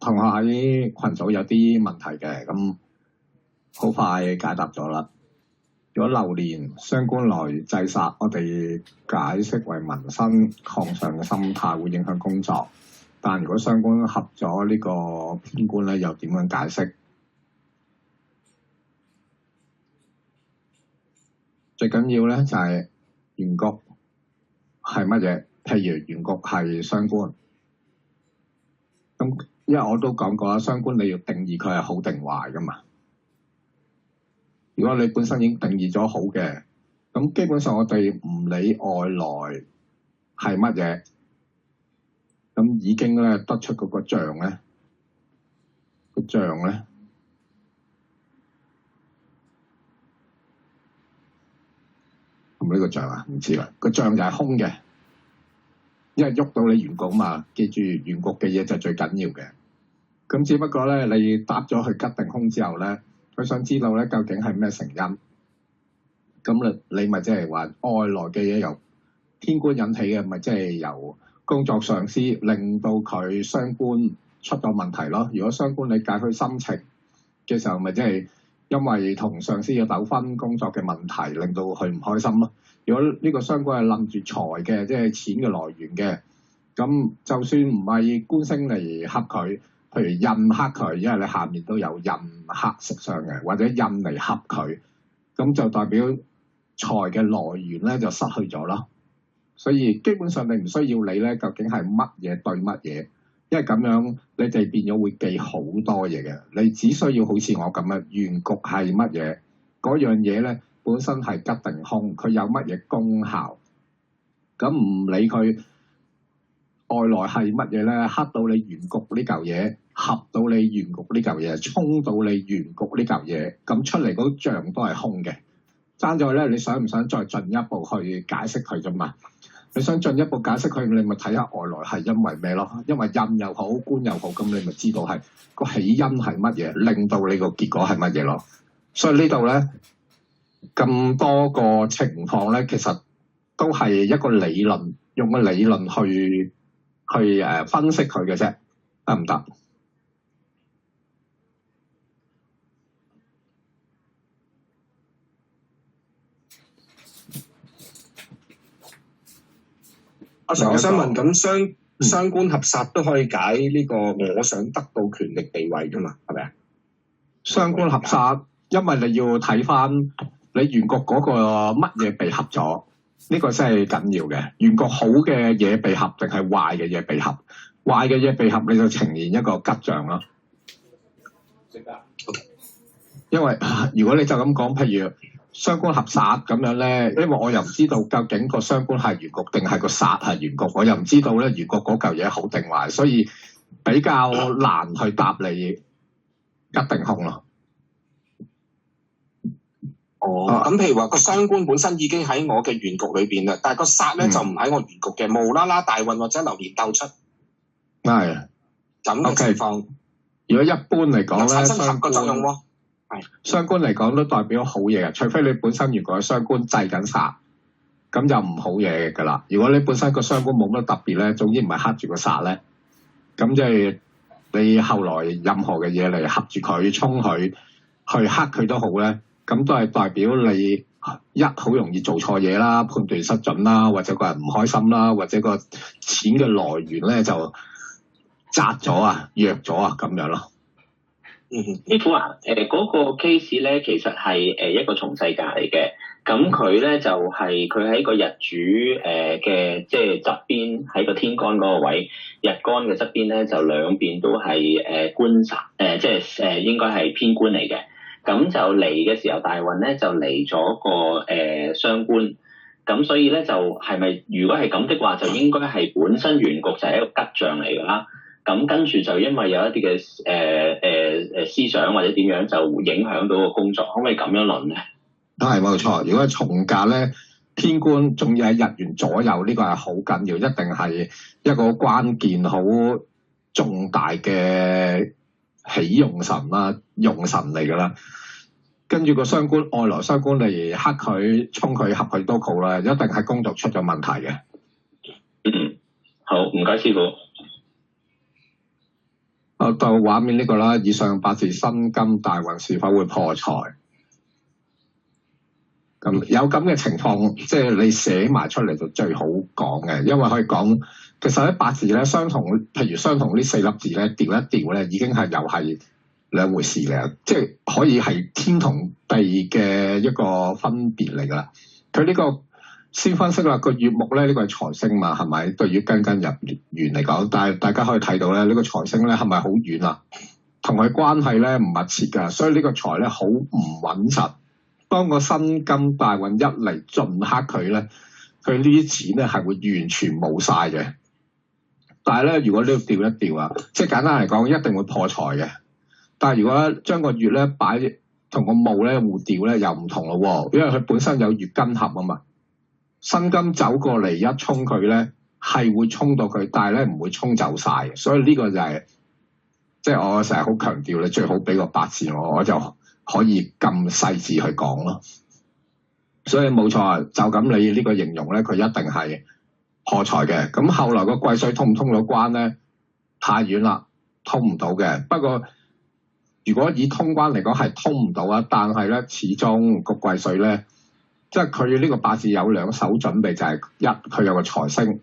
同學喺群組有啲問題嘅，咁好快解答咗啦。如果流年傷官來制殺，我哋解釋為民生抗上嘅心態會影響工作。但如果傷官合咗呢個偏官咧，又點樣解釋？最緊要咧就係原局係乜嘢？譬如原局係傷官，咁因為我都講過啦，傷官你要定義佢係好定壞噶嘛。如果你本身已經定義咗好嘅，咁基本上我哋唔理外來係乜嘢，咁已經咧得出嗰個象咧，個象咧係咪呢個象啊？唔知啦，個象就係空嘅，因為喐到你原局嘛。記住原局嘅嘢就最緊要嘅。咁只不過咧，你搭咗去吉定空之後咧，佢想知道咧究竟係咩成因。咁你咪即係話外來嘅嘢由天官引起嘅，咪即係由工作上司令到佢傷官出咗問題咯。如果傷官你解佢心情嘅時候，咪即係因為同上司嘅糾紛、工作嘅問題，令到佢唔開心咯。如果呢個傷官係冧住財嘅，即係錢嘅來源嘅，咁就算唔係官星嚟克佢，譬如印克佢，因為你下面都有印克食上嘅，或者印嚟克佢，咁就代表財嘅來源咧就失去咗咯。所以基本上你唔需要理咧，究竟係乜嘢對乜嘢，因為咁樣你哋變咗會記好多嘢嘅。你只需要好似我咁嘅原局係乜嘢，嗰樣嘢咧本身係吉定空，佢有乜嘢功效，咁唔理佢外來係乜嘢咧，克到你原局呢嚿嘢，合到你原局呢嚿嘢，衝到你原局呢嚿嘢，咁出嚟嗰象都係空嘅。爭在咧，你想唔想再進一步去解釋佢啫嘛？你想進一步解釋佢，你咪睇下外來係因為咩咯？因為印又好，官又好，咁你咪知道係個起因係乜嘢，令到你個結果係乜嘢咯。所以呢度咧咁多個情況咧，其實都係一個理論，用個理論去分析佢嘅啫，得唔得？阿 Sir， 我想問，咁傷官合殺都可以解呢個我想得到權力地位㗎嘛？係咪啊？傷官合殺，因為你要睇翻你原局嗰個乜嘢被合咗，呢個真係緊要嘅。原局好嘅嘢被合定係壞嘅嘢被合？壞嘅嘢被合，你就呈現一個吉象咯。因為如果你就咁講，譬如傷官合殺咁樣咧，因為我又唔知道究竟個傷官係原局定係個殺係原局，我又唔知道咧原局嗰嚿嘢好定壞，所以比較難去答你吉定空咯。哦，咁譬如話個傷官本身已經喺我嘅原局裏邊啦，但係個殺咧就唔喺我原局嘅，無啦啦大運或者流年鬥出，係咁嘅情況。如果一般嚟講咧，產生合個作用喎。傷官嚟講都代表好嘢嘅，除非你本身如果傷官制緊殺，咁就唔好嘢㗎啦。如果你本身個傷官冇乜特別咧，總之唔係克住個殺咧，咁即係你後來任何嘅嘢嚟克住佢、衝佢、去克佢都好咧，咁都係代表你一好容易做錯嘢啦、判斷失準啦，或者個人唔開心啦，或者個錢嘅來源咧就窄咗啊、弱咗啊咁樣咯。師傅啊，嗰個 case 咧其實係一個重世界嚟嘅，咁佢咧就係佢喺個日主嘅即係側邊喺個天干嗰個位，日干嘅側邊咧就兩邊都係官殺，即係應該係偏官嚟嘅，咁就嚟嘅時候大運咧就嚟咗個傷官，咁所以咧就係咪如果係咁的話，就應該係本身原局就係一個吉象嚟㗎啦。咁跟住就因為有一啲嘅思想或者點樣就影響到個工作，可唔可以咁樣論咧？都係冇錯。如果係重格咧，偏官仲要喺日元左右，呢個係好緊要，一定係一個關鍵、好重大嘅喜用神啦、用神嚟㗎啦。跟住個傷官外來傷官嚟克佢、衝佢、合佢都好啦，一定係工作出咗問題嘅。好，唔該師傅。到畫面呢個啦，以上八字辛金大運是否會破財？咁有咁嘅情況，即係你寫埋出嚟就最好講嘅，因為可以講其實咧八字咧相同，譬如相同呢四粒字咧調一調咧，已經係又係兩回事嚟，即係可以係天同地嘅一個分別嚟㗎啦。佢呢個先分析啦，個月木咧呢個係財星嘛，係咪？對於庚寅日元嚟講，但係大家可以睇到咧，呢個財星咧係咪好遠啊？同佢關係咧唔密切㗎，所以呢個財咧好唔穩實。當個辛金大運一嚟盡克佢咧，佢呢啲錢咧係會完全冇晒嘅。但係咧，如果呢度調一調啊，即係簡單嚟講，一定會破財嘅。但係如果將個月咧擺同個木咧互調咧，又唔同咯喎，因為佢本身有月金合啊嘛。辛金走過嚟一衝佢咧，係會衝到佢，但係咧唔會衝走晒。所以呢個就係即係我成日好強調，你最好俾個八字我就可以咁細緻去講咯。所以冇錯，就咁你呢個形容咧，佢一定係破財嘅。咁後來個癸水通唔通到關咧？太遠啦，通唔到嘅。不過如果以通關嚟講係通唔到啊，但係咧始終個癸水咧，即係佢呢個八字有兩手準備，就係一佢有個財星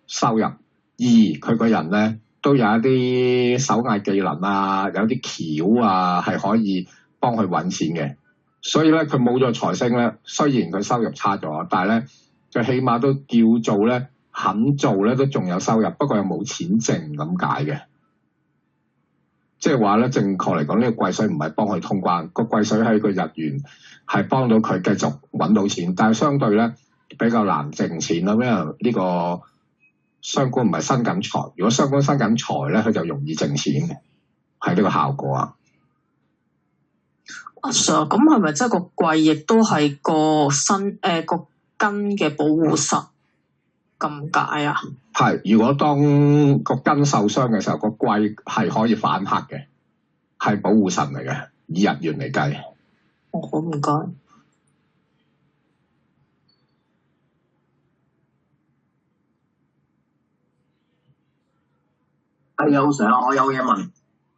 收入，二佢個人咧都有一啲手藝技能啊，有啲橋啊係可以幫佢揾錢嘅。所以咧佢冇咗財星咧，雖然佢收入差咗，但係咧佢起碼都叫做咧肯做咧都仲有收入，不過又冇錢剩咁解嘅。即係話咧，正確嚟講，呢個癸水唔係幫佢通關，個癸水喺個日元係幫到佢繼續揾到錢，但係相對咧比較難剩錢啦，因為呢個傷官唔係生緊財，如果傷官生緊財咧，佢就容易剩錢嘅，係呢個效果啊。阿 Sir， 咁係咪即係個癸亦都係個個根嘅保護神咁解啊？係，如果當個根受傷嘅時候，個癸係可以反克嘅，係保護神嚟嘅，以日元嚟計。好唔該。係啊，Sir，我有嘢問。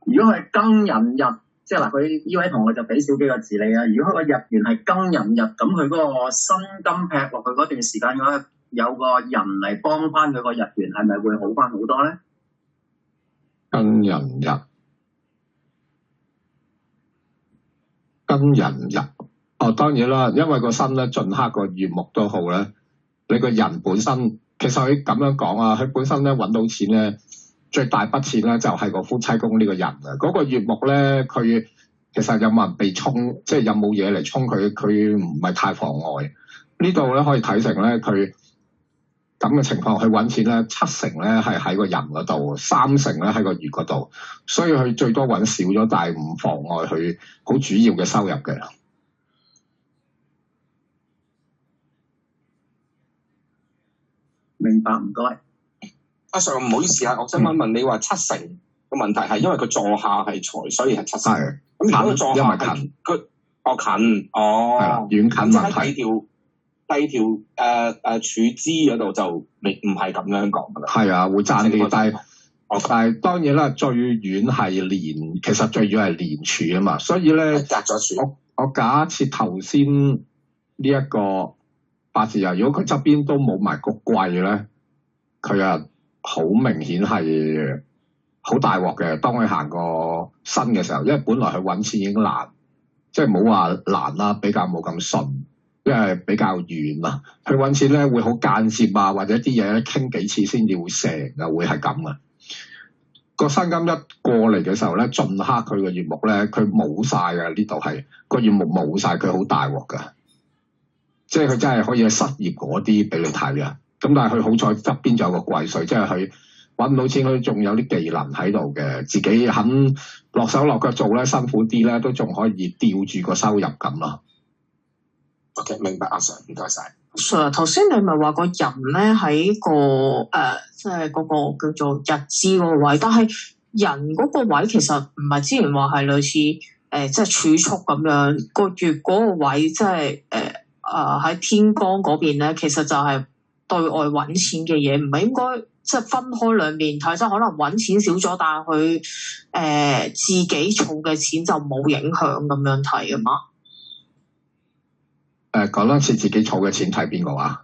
如果係庚寅日，即係嗱，佢呢位同學就俾少幾個字你啊。如果佢個日元係庚寅日，咁佢嗰個辛金劈落去嗰段時間嘅話，有個人嚟幫翻佢個日元，係咪會好翻好多咧？庚寅日，庚寅日，哦，當然啦，因為個辛咧盡克個月木都好咧，你個人本身其實佢咁樣講啊，佢本身咧揾到錢咧，最大筆錢咧就係個夫妻宮呢個人啊，嗰個月木咧佢其實有冇人被沖，即係有冇嘢嚟沖佢，佢唔係太妨礙。呢度咧可以睇成咧佢咁嘅情況，佢揾錢咧7成咧係喺個人嗰度，3成咧喺個月嗰度，所以佢最多揾少咗，但係唔妨礙佢好主要嘅收入嘅。明白，唔該。阿 Sir， 唔好意思啊，我想問你話7成個問題係因為佢坐下係財，所以係7成。係。咁如果佢坐下係佢近，係啦，遠近問題。第二條處支嗰度就唔係咁樣講㗎啦。係啊，會爭啲，但係當然啦，最遠係年，其實最遠係年柱啊嘛，所以咧隔咗柱。我假設頭先呢一個八字啊，如果佢側邊都冇埋個癸咧，佢啊好明顯係好大鑊嘅。當佢行過新嘅時候，因為本來佢揾錢已經難，即係冇話難啦，比較冇咁順。因為比較遠啊，去揾錢咧會好間接啊，或者啲嘢咧傾幾次先至會成啊，會係咁啊。個辛金一過嚟嘅時候咧，盡克佢個月木咧，佢冇晒嘅，呢度係個月木冇晒，佢好大鑊噶。即係佢真係可以係失業嗰啲俾你睇啊。咁但係佢好彩側邊仲有個癸水，即係佢揾唔到錢，佢仲有啲技能喺度嘅，自己肯落手落腳做咧，辛苦啲咧，都仲可以吊住個收入咁咯。OK， 明白，阿 Sir， 唔該晒。Sir， 頭先你咪話個人咧喺個即係嗰個叫做日支嗰個位，但係人嗰個位其實唔係之前話係類似即係儲蓄咁樣，個月嗰個位即係喺天干嗰邊咧，其實就係對外揾錢嘅嘢，唔係應該即係分開兩面睇，即係可能揾錢少咗，但係佢自己儲嘅錢就冇影響咁樣睇噶嘛？講多次自己儲嘅錢睇邊個話？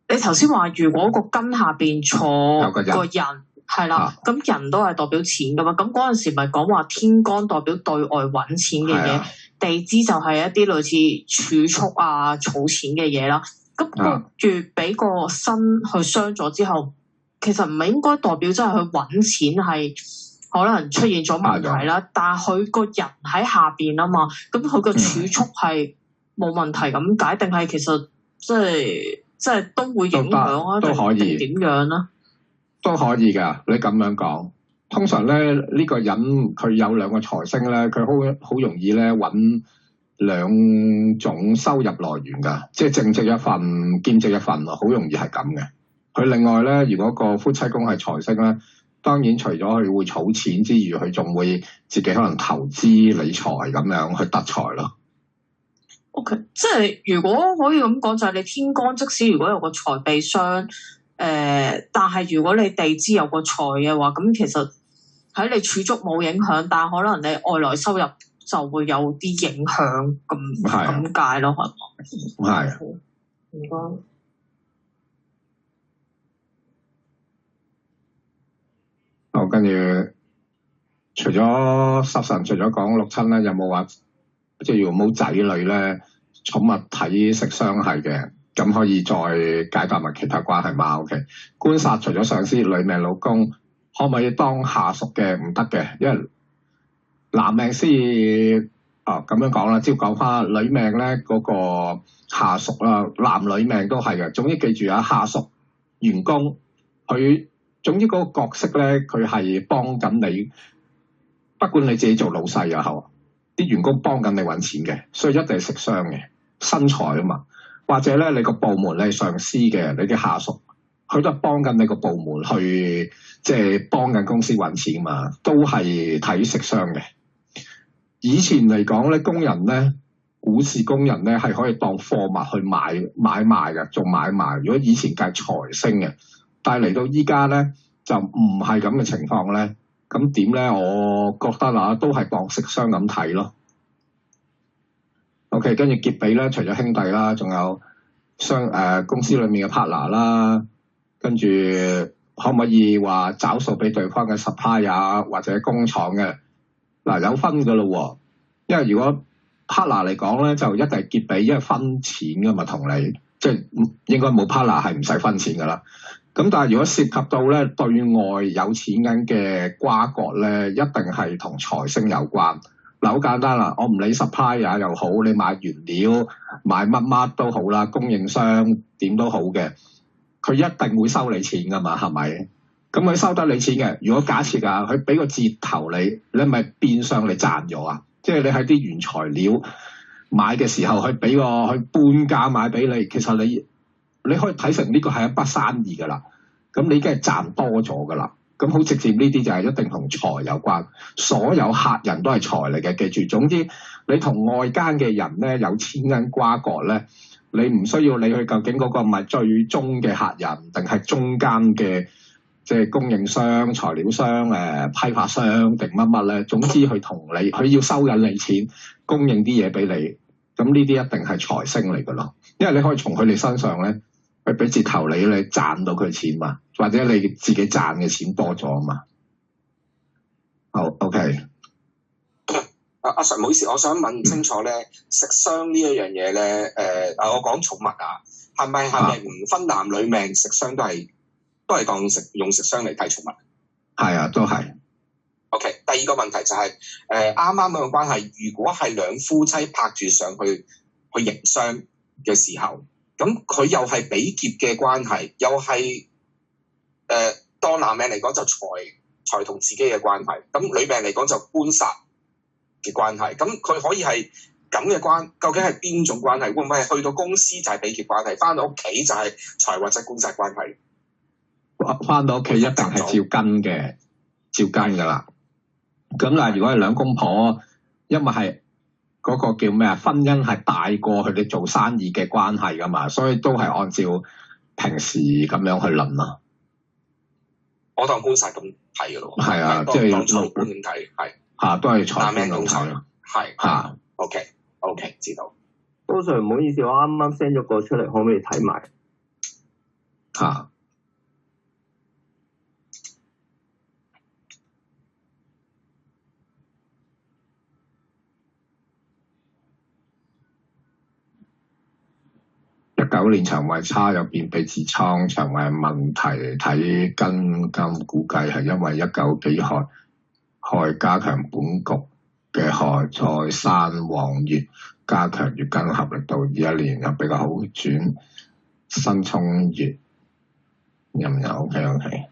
你頭先話如果個根下邊坐有個人係啦，咁人都係代表錢噶嘛？咁嗰陣時咪講話天干代表對外揾錢嘅嘢，地支就係一啲類似儲蓄啊、儲錢嘅嘢啦。咁個月俾個身去傷咗之後，其實唔係應該代表真係去揾錢係可能出現咗問題啦，但係佢個人喺下邊啊嘛，咁佢個儲蓄係冇問題咁解，定係其實即係都會影響啊？都可以點樣咧？都可以㗎，你咁樣講，通常咧呢個人佢有兩個財星咧，佢好容易咧揾兩種收入來源㗎，即係正職一份、兼職一份咯，好容易係咁嘅。佢另外咧，如果個夫妻宮係財星咧，當然除咗佢會儲錢之餘，佢仲會自己可能投資理財咁樣去得財咯。OK， 即係如果可以咁講，就係你天干即使如果有個財被傷，但係如果你地支有個財嘅話，咁其實喺你儲蓄冇影響，但係可能你外來收入就會有啲影響咁解咯，係嘛？係。唔該。好，跟住除咗濕神，除咗講六親咧，有冇話即係如果冇仔女咧，寵物睇食傷係嘅，咁可以再解答埋其他關係嘛 ？OK， 官殺除咗上司、女命、老公，可唔可以當下屬嘅？唔得嘅，因為男命先咁樣講啦。照講翻女命咧，嗰個下屬啦，男女命都係嘅。總之記住啊，下屬員工佢。總之嗰個角色咧，佢係幫緊你，不管你自己做老細又好，啲員工幫緊你揾錢嘅，所以一定係食傷嘅身材啊嘛。或者咧，你個部門你係上司嘅，你嘅下屬，佢都係幫緊你個部門去，即係幫緊公司揾錢嘛，都係睇食傷嘅。以前嚟講咧，工人咧，股市工人咧係可以當貨物去買賣嘅，做買賣。如果以前計財星嘅。但係嚟到依家咧，就唔係咁嘅情況咧。咁點咧？我覺得都係當食傷咁睇咯。OK， 跟住劫比咧，除咗兄弟啦，仲有公司裏面嘅 partner 啦。跟住可唔可以話找數俾對方嘅 supplier 或者工廠嘅？有分㗎咯喎。因為如果 partner 嚟講咧，就一定係劫比，因為分錢㗎嘛，同你即係應該冇 partner 係唔使分錢㗎啦。咁但係如果涉及到咧對外有錢銀嘅瓜葛咧，一定係同財星有關。好簡單啦，我唔理 supplier 又好，你買原料買乜乜都好啦，供應商點都好嘅，佢一定會收你錢噶嘛，係咪？咁佢收得你錢嘅，如果假設佢俾個折頭你咪變相你賺咗啊！即係你喺啲原材料買嘅時候，佢俾個佢半價買俾你，其實你可以睇成呢個係一筆生意㗎啦，咁你已經係賺多咗㗎啦，咁好直接呢啲就係一定同財有關，所有客人都係財嚟嘅，記住。總之你同外間嘅人咧有錢銀瓜葛咧，你唔需要理佢究竟嗰個唔係最終嘅客人，定係中間嘅即係供應商、材料商、批發商定乜乜咧，總之佢要收緊你錢，供應啲嘢俾你，咁呢啲一定係財星嚟㗎咯，因為你可以從佢哋身上咧。佢俾折頭你賺到佢錢嘛，或者你自己賺嘅錢多咗啊嘛。好 ，OK。阿 Sir， 唔好意思，我想問清楚咧，食傷呢一樣嘢咧，我講寵物啊，係咪唔分男女命食傷都係當用食傷嚟睇寵物？係啊，都係。OK， 第二個問題就係啱啱嗰個關係，如果係兩夫妻拍住上去營商嘅時候。咁佢又係比劫嘅關係，又係當男命嚟講就財同自己嘅關係，咁女命嚟講就官殺嘅關係。咁佢可以係咁嘅究竟係邊種關係？會唔會係去到公司就係比劫關係，翻到屋企就係財或者官殺關係？翻到屋企一定係照跟嘅，照跟噶啦。咁嗱，如果係兩公婆，因為係。嗰個叫咩啊？婚姻係大過佢哋做生意嘅關係噶嘛，所以都係按照平時咁樣去論咯。我當觀察咁睇嘅咯。係啊，即係當裁判咁睇，係嚇都係裁判咁睇咯。係嚇。OK，知道。高 Sir 唔好意思，我啱啱 send 咗個出嚟，可唔可以睇埋？嚇。19年腸胃差有便秘痔瘡，腸胃問題睇根金，估計係因為19己亥加強本局嘅亥再生黃月，加強月經合力度21年又比較好轉，新衝月有唔有 ？OK。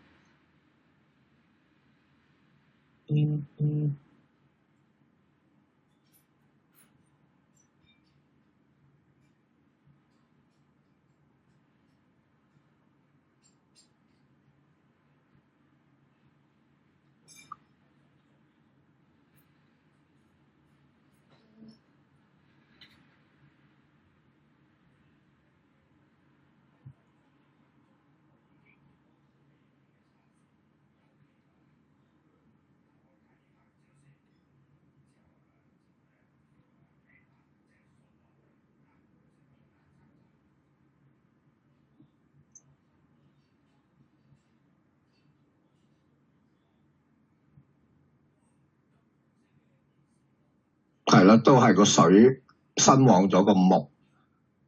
係啦，都係個水身旺咗個木，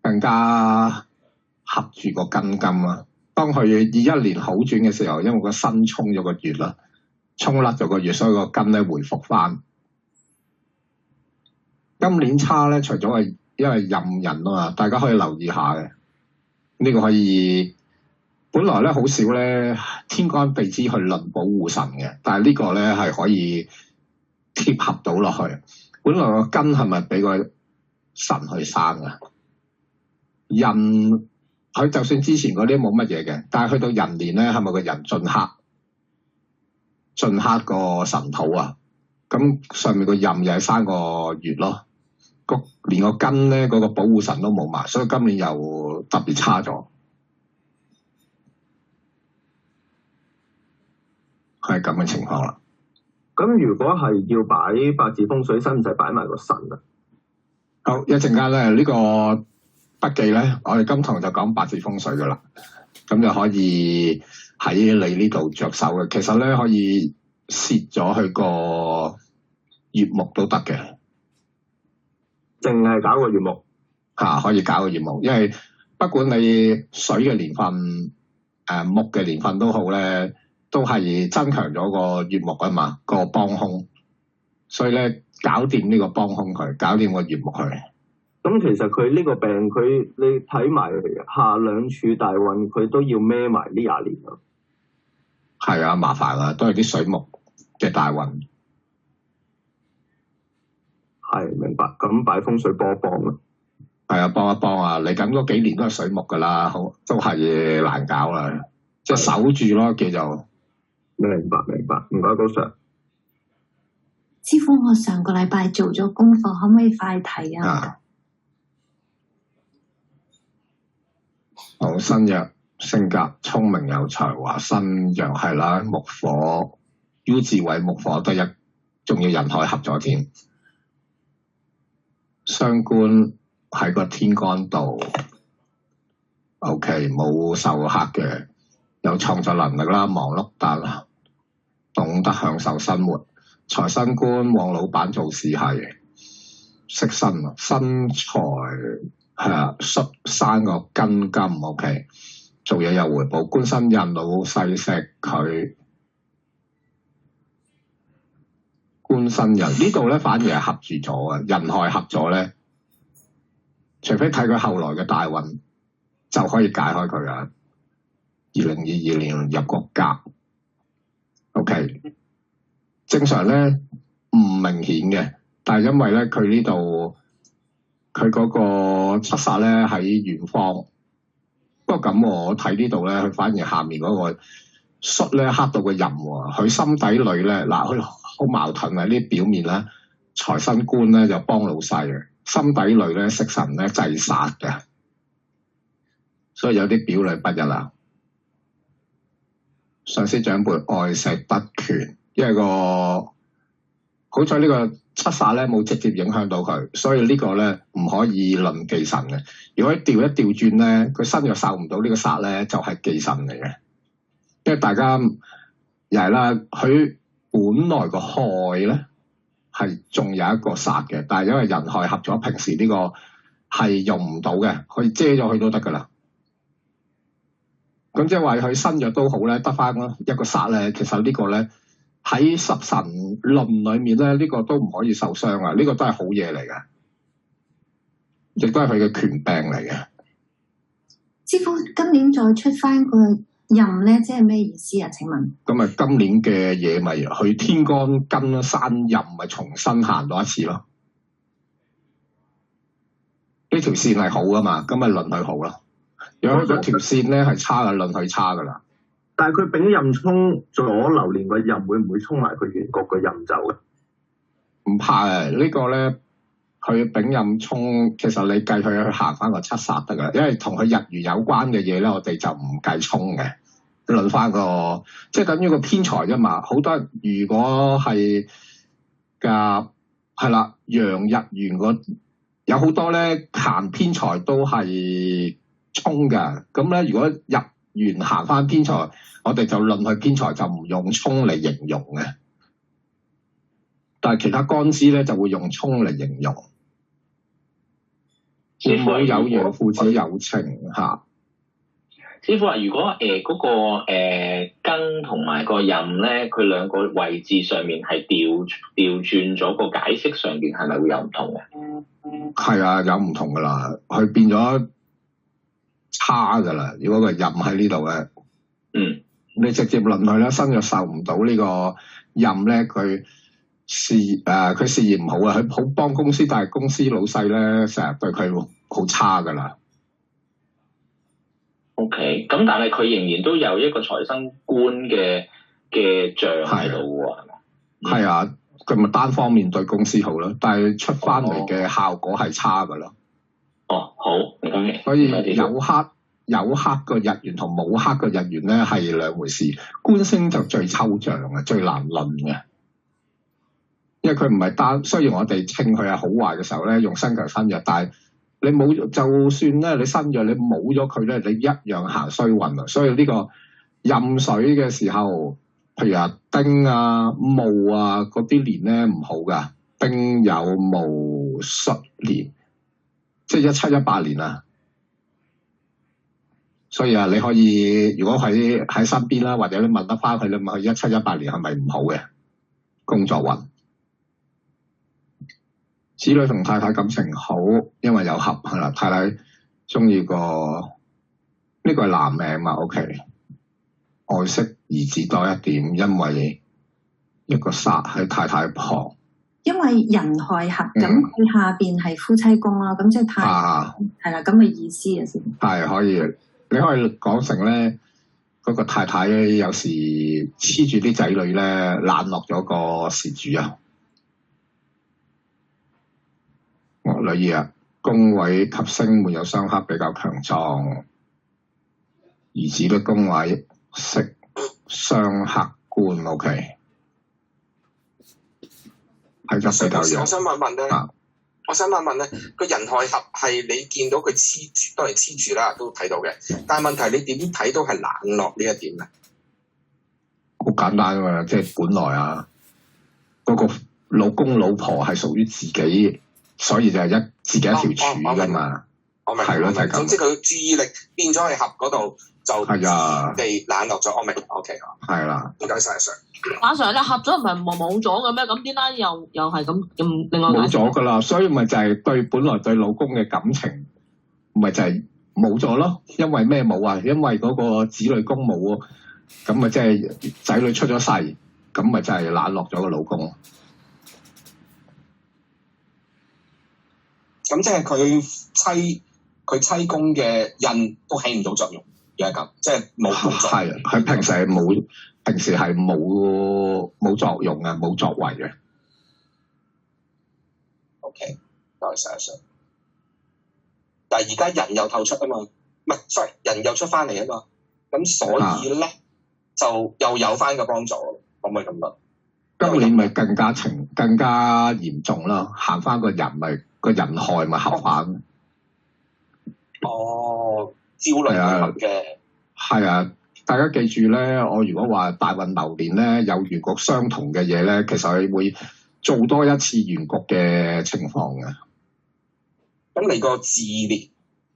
更加合住個根金啦。當佢21年好轉嘅時候，因為個身衝咗個月啦，衝甩咗個月，所以個根咧回復翻。今年差咧，除咗係因為壬人啊嘛，大家可以留意下嘅。呢個可以，本來咧好少咧天干地支去論保護神嘅，但係呢個咧係可以貼合到落去。本來個根係咪俾個神去生啊？人佢就算之前嗰啲冇乜嘢嘅，但係去到人年咧，係咪個人進克個神土啊？咁上面個壬又係生個月咯，連個根咧嗰個保護神都冇埋，所以今年又特別差咗，係咁嘅情況啦。咁如果係要擺八字風水，使唔使擺埋個神啊？好，一陣間咧呢個筆記咧，我哋今堂就講八字風水噶啦，咁就可以喺你呢度着手嘅。其實咧可以攝咗去個月木都得嘅，淨係搞個月木可以搞個月木，因為不管你水嘅年份、木嘅年份都好咧。都係增強咗個月木啊嘛，個幫兇，所以咧搞掂呢個幫兇佢，搞掂個月木佢。咁其實佢呢個病，你睇埋下兩處大運，佢都要孭埋呢20年咯。係啊，麻煩啊，都係啲水木嘅大運。係，明白。咁擺風水幫一幫咯。係啊，幫一幫啊！嚟緊嗰幾年都係水木噶啦，好都係難搞啦，即係守住咯，叫做。明白，唔該高 Sir。師傅，我上個禮拜做咗功課，可唔可以快睇啊？好，身弱，性格聰明有才華，身弱係啦，木火 U 字位木火得一，仲要人海合咗添。傷官喺個天干度 ，OK， 冇受克嘅，有創作能力啦，忙碌但懂得享受生活，財生官旺老闆做事係識身材係啊，生個根金 OK， 做嘢有回報，官身印老細錫佢，官身印呢度咧反而係合住咗啊，人害合咗咧，除非睇佢後來嘅大運就可以解開佢啊。2022年入個甲。OK， 正常咧唔明顯嘅，但係因為咧佢呢度佢嗰個七煞咧喺遠方，不過咁我睇呢度咧，佢反而下面嗰個戌咧黑到個壬喎，佢心底裏咧嗱，佢好矛盾啊！呢表面咧財生官咧就幫老細嘅，心底裏咧食神咧制殺嘅，所以有啲表裏不一啦。上司長輩愛錫不權，因為好彩呢個七殺咧冇直接影響到佢，所以呢個咧唔可以論忌神嘅。如果調一調轉咧，佢身又受唔到呢個殺咧，就係忌神嚟嘅。因為大家又係啦，佢本來個害咧係仲有一個殺嘅，但係因為人害合咗，平時呢個係用唔到嘅，可以遮咗佢都得噶啦。咁即係話佢身弱都好咧，得翻一個殺咧，其實呢個咧喺十神論裏面咧，呢個都唔可以受傷啊！呢個都係好嘢嚟嘅，亦都係佢嘅權柄嚟嘅。師傅，今年再出翻個任咧，即係咩意思啊？請問？咁啊，今年嘅嘢咪去天干跟山任咪重新行多一次咯？呢條線係好噶嘛，咁咪論佢好咯。如果嗰條線咧係差嘅，論佢差噶啦。但係佢丙任衝咗流年個任，會唔會衝埋佢原局個任走嘅？唔怕嘅，呢個咧佢丙任衝，其實你計佢去行翻個七殺得噶，因為同佢日元有關嘅嘢咧，我哋就唔計衝嘅。論翻個即係等於個偏財啫嘛。好多如果係嘅係啦，陽日元有好多咧行偏財都係衝嘅。咁咧如果日元行翻偏財，我哋就論佢偏財就唔用衝嚟形容嘅。但係其他干支咧就會用衝嚟形容。父母有養，父子有情嚇。師傅話：如果嗰個庚同埋個任咧，佢兩個位置上面係調轉咗，個解釋上邊係咪會有唔同嘅？係啊，有唔同噶啦，佢變咗差噶啦。如果個任喺呢度嘅，你直接論佢咧，身又受唔到呢個任咧，佢事業唔好啊，佢好幫公司，但係公司老細咧成日對佢好差噶啦。O.K. 咁但係佢仍然都有一個財生官嘅象喺度喎，係咪？係啊，佢咪單方面對公司好咯，但係出翻嚟嘅效果係差噶啦。哦，好，唔該。所以有黑個日元同冇黑個日元咧係兩回事。官星就最抽象嘅，最難論嘅，因為佢唔係單。雖然我哋稱佢係好壞嘅時候咧，用身強身弱，但係你冇，就算咧你身弱，你冇咗佢咧，你一樣行衰運啊！所以呢個壬水嘅時候，譬如話丁啊、戊啊嗰啲年咧唔好噶，丁酉戊戌年，即係1718年啊。所以啊，你可以如果喺身邊啦，或者你問得翻佢，你問佢1718年係咪唔好嘅工作運？子女同太太感情好，因為有合係啦。太太中意呢個係男命嘛 ？OK， 愛惜兒子多一點，因為一個煞喺太太旁。因為人害合，咁佢下邊係夫妻宮啦，咁即係太係啦，咁嘅意思啊先。係可以，你可以講成咧，嗰個太太有時黐住啲仔女咧，冷落咗個事主啊。女兒啊，宮位及星沒有相克，比較強壯。兒子嘅宮位食相克官 ，OK， 係得比較弱。我想問問咧，個人害合係你見到佢黐住，當然黐住啦，都睇到嘅。但係問題你點睇到係冷落呢一點咧？好簡單㗎嘛，即係本來啊，嗰個老公老婆係屬於自己。所以就係自己一條柱噶嘛，我明，係咯，就係咁。總之佢注意力變咗喺合嗰度，就自地冷落咗。我明 ，OK， 係啦。唔該晒，Sir。阿 Sir，你合咗唔係冇咗嘅咩？咁點解又係咁？另外冇咗噶啦，所以咪就係本來對老公嘅感情，咪就係冇咗咯。因為咩冇啊？因為嗰個子女宮冇啊，咁咪即係仔女出咗世，咁咪就係冷落咗個老公。咁即係佢妻宮嘅印都起唔到作用，而係咁，即係冇作用。係，佢平時係冇作用嘅，冇作為嘅。OK，多謝晒。但係而家人又透出啊嘛，唔係 sorry 人又出翻嚟啊嘛，咁所以咧就又有翻個幫助，可唔可以咁講？今年咪更加嚴重啦，行翻個人咪個人害咪合反。哦，焦慮嘅。係啊，大家記住咧，我如果話大運流年咧有原局相同嘅嘢咧，其實係會做多一次原局嘅情況嘅。咁你個自練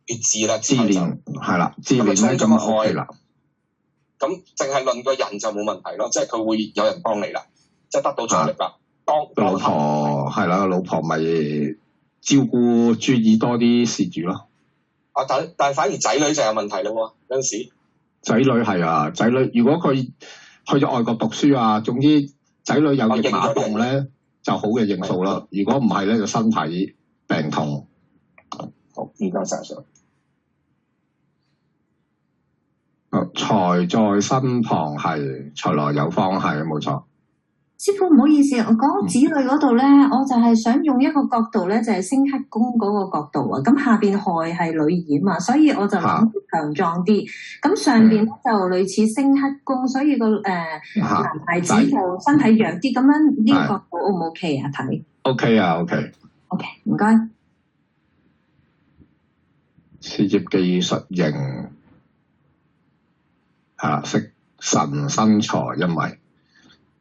越自啦，自練係啦，自練咧咁 OK 啦。咁淨係論個人就冇問題咯，即係佢會有人幫你啦，即係得到助力啦。老婆係啦，老婆咪照顧注意多啲事主咯。但係反而仔女就有問題咯喎，有陣時。仔女係啊，仔女如果佢去咗外國讀書啊，總之仔女有逆馬動咧，就好嘅應數啦。如果唔係咧，就身體病痛。好，唔該晒上。財在身旁係，財來有方係，冇錯。師傅唔好意思，我講子女嗰度咧，我就係想用一個角度咧，就係星克宮嗰個角度啊。咁下邊亥係女兒嘛，所以我就諗強壯啲。咁上邊咧就類似星克宮，所以個男孩子就身體弱啲。咁樣呢個角度 O 唔 OK 啊？睇 OK 啊 ，OK。OK，唔該。事業技術型食神身財，因為。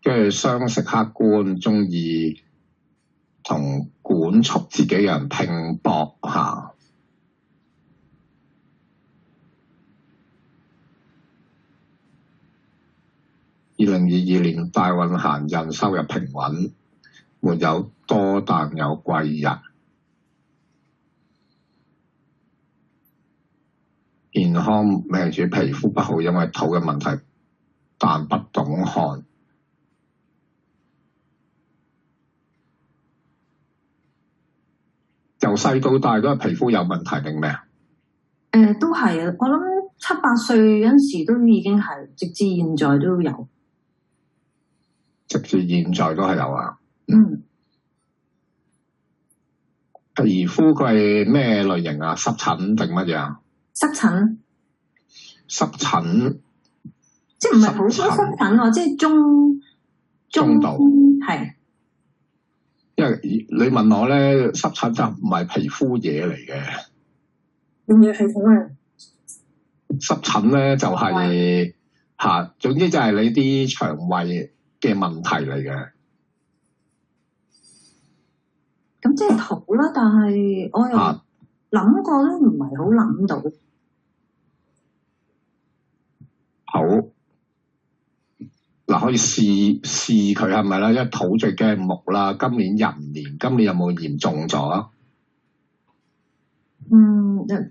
跟住相識客觀，中意同管束自己人拼搏嚇。2022年大運行人收入平穩，沒有多但有貴人。健康命主皮膚不好，因為土嘅問題，但不懂看。由細到大都係皮膚有問題定咩啊？都係啊！我諗7、8歲嗰陣時都已經係，直至現在都有。直至現在都係有啊。嗯。皮膚佢係咩類型啊？濕疹定乜嘢啊？濕疹。濕疹。即係唔係普通濕疹喎？即係中度。係。因為你問我咧，濕疹就唔係皮膚嘢嚟嘅。有冇皮膚啊？濕疹咧就係總之就係你啲腸胃嘅問題嚟嘅。咁即係土啦，但係我又諗過都唔係好諗到。好。嗱，可以試佢係咪啦？因為土最驚木啦。今年人年，今年有冇嚴重咗？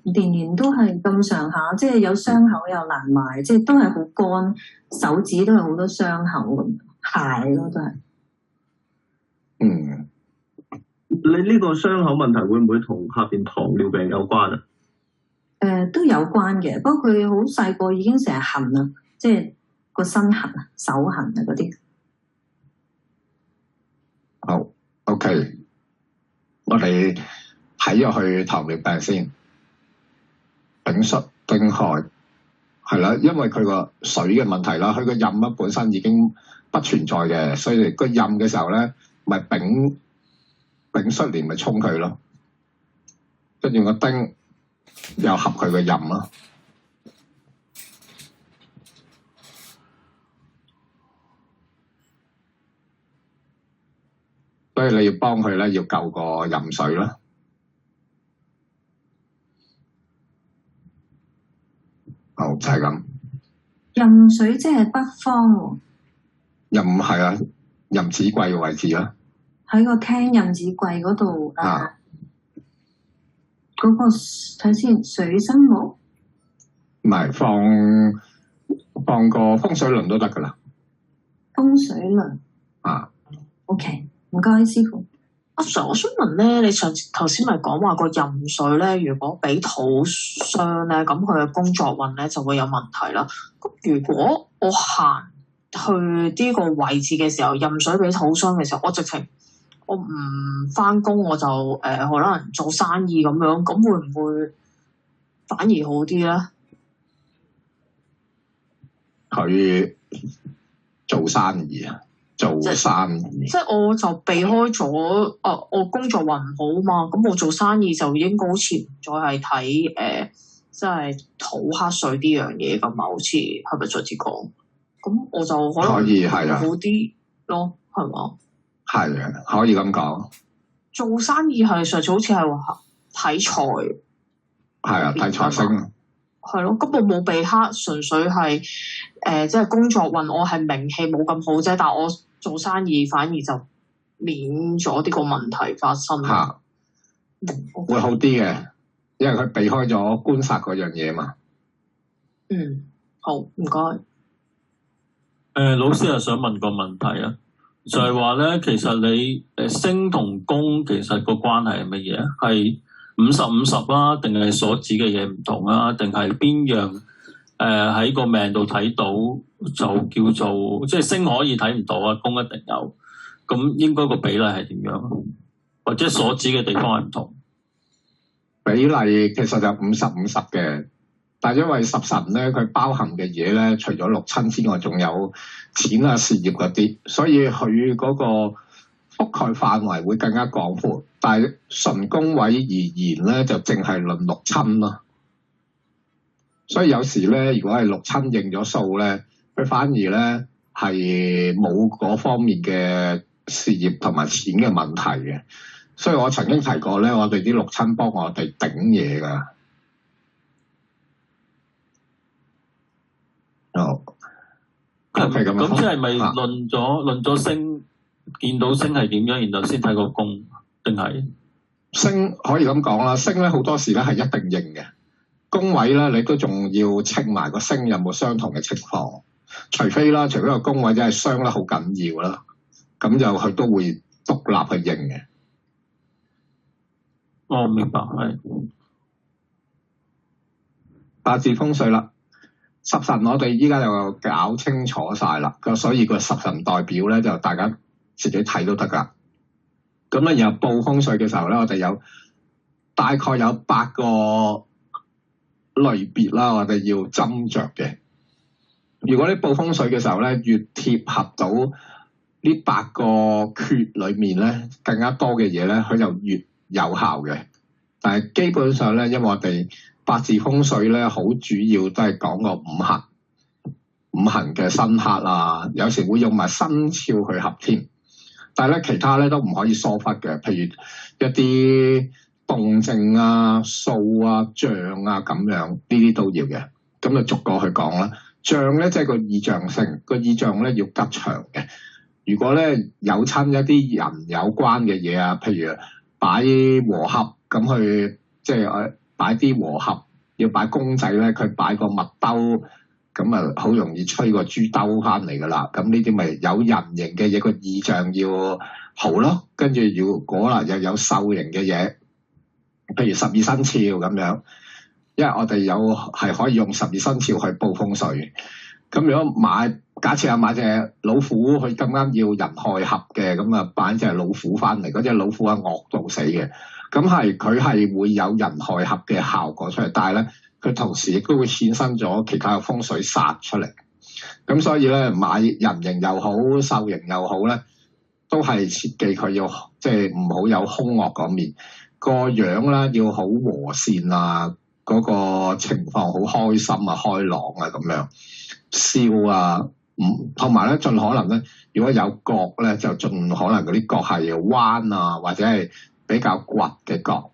年年都係咁上下，即係有傷口又難埋，即係都係好乾，手指都係好多傷口咁，鞋咯都係。你呢個傷口問題會唔會同下邊糖尿病有關啊？都有關嘅，不過佢好細個已經成日痕啦，即係。個身痕啊、手痕啊嗰啲。好 ，OK， 我哋睇咗去糖尿病先。丙戌丁亥係啦，因為佢個水嘅問題啦，佢個壬本身已經不存在嘅，所以個壬嘅時候咧，咪丙戌年咪沖佢咯，跟住個丁又合佢個壬咯。所以你要幫佢咧，要救個壬水啦。好，就係咁。壬水即係北方喎。壬係啊，壬子貴嘅位置啦。喺個廳壬子貴嗰度嗰個睇先，水生木。唔係，放個風水輪都得噶啦。風水輪。OK。唔該，師傅。阿 Sir，我想問咧，你頭先咪講話個壬水咧，如果俾土傷咧，咁佢嘅工作運咧就會有問題啦。咁如果我行去呢個位置嘅時候，壬水俾土傷嘅時候，我唔翻工，我就可能做生意咁樣，咁會唔會反而好啲咧？佢做生意啊，做生意。即係我就避開咗，我工作運唔好啊嘛，咁我做生意就應該好似唔再係睇即係土黑水呢樣嘢㗎嘛，好似係咪再次講？咁我就可能可以係啊，好啲咯，係嘛？係啊，可以咁講。做生意係上次好似係話睇財，係啊，睇財星。係咯，咁我冇被黑，純粹係即係工作運，我係名氣冇咁好啫，但係我做生意反而就免咗呢個問題發生。嚇，會好啲嘅，因為佢避開咗官殺嗰樣嘢嘛。好，唔該。老師又想問個問題啊，就係話咧，其實你星同宮其實個關係係乜嘢啊？係50-50啦，定係所指嘅嘢唔同啊？定係邊樣喺個命度睇到就叫做即係星可以睇唔到啊，宮一定有。咁應該個比例係點樣？或者所指嘅地方係唔同？比例其實就50-50嘅。但係因為十神咧，佢包含嘅嘢咧，除咗六親之外，仲有錢啊、事業嗰啲，所以佢嗰個覆蓋範圍會更加廣闊。但係純宮位而言咧，就淨係論六親咯。所以有時咧，如果係六親應咗數咧，佢反而咧係冇嗰方面嘅事業同埋錢嘅問題嘅。所以我曾經提過咧，我哋啲六親幫我哋頂嘢㗎。咁即係咪論咗星，見到星係點樣，然後先睇個宮，定係星可以咁講啦？星咧好多時咧係一定應嘅，宮位咧你都仲要稱埋個星有冇相同嘅情況，除非個宮位真係傷得好緊要啦，咁就佢都會獨立去應嘅。我明白，係八字風水啦。十神我哋依家就搞清楚晒啦，所以個十神代表咧就大家自己睇都得噶。咁咧然後報風水嘅時候咧，我哋有大概有8個類別啦，我哋要斟酌嘅。如果你報風水嘅時候咧，越貼合到呢8個缺裏面咧，更加多嘅嘢咧，佢就越有效嘅。但係基本上咧，因為我哋八字風水咧，好主要都係講個五行嘅生克啊，有時會用埋生肖去合添。但係咧，其他咧都唔可以疏忽嘅，譬如一啲動靜啊、數啊、象啊咁樣，呢啲都要嘅。咁就逐個去講啦。象咧即係個意象性，個意象咧要吉祥嘅。如果咧有親一啲人有關嘅嘢啊，譬如擺和合咁去，即係擺啲和合，要擺公仔咧，佢擺個麥兜，咁啊好容易吹個豬兜翻嚟噶啦。咁呢啲咪有人形嘅嘢，個意象要好咯。跟住如果啦又有獸形嘅嘢，譬如12生肖咁樣，因為我哋係可以用12生肖去報風水。咁如果假設買隻老虎，佢咁啱要人亥合嘅，咁啊擺隻老虎翻嚟，嗰隻老虎係惡到死嘅。咁佢係會有人亥合嘅效果出嚟，但係咧佢同時亦都會衍生咗其他嘅風水煞出嚟。咁所以咧買人形又好，獸形又好咧，都係切記佢要即係唔好有兇惡嗰面，個樣啦要好和善啊，嗰個情況好開心啊、開朗啊咁樣笑啊，同埋咧盡可能咧，如果有角咧就盡可能嗰啲角係彎啊，或者係比較倔嘅角。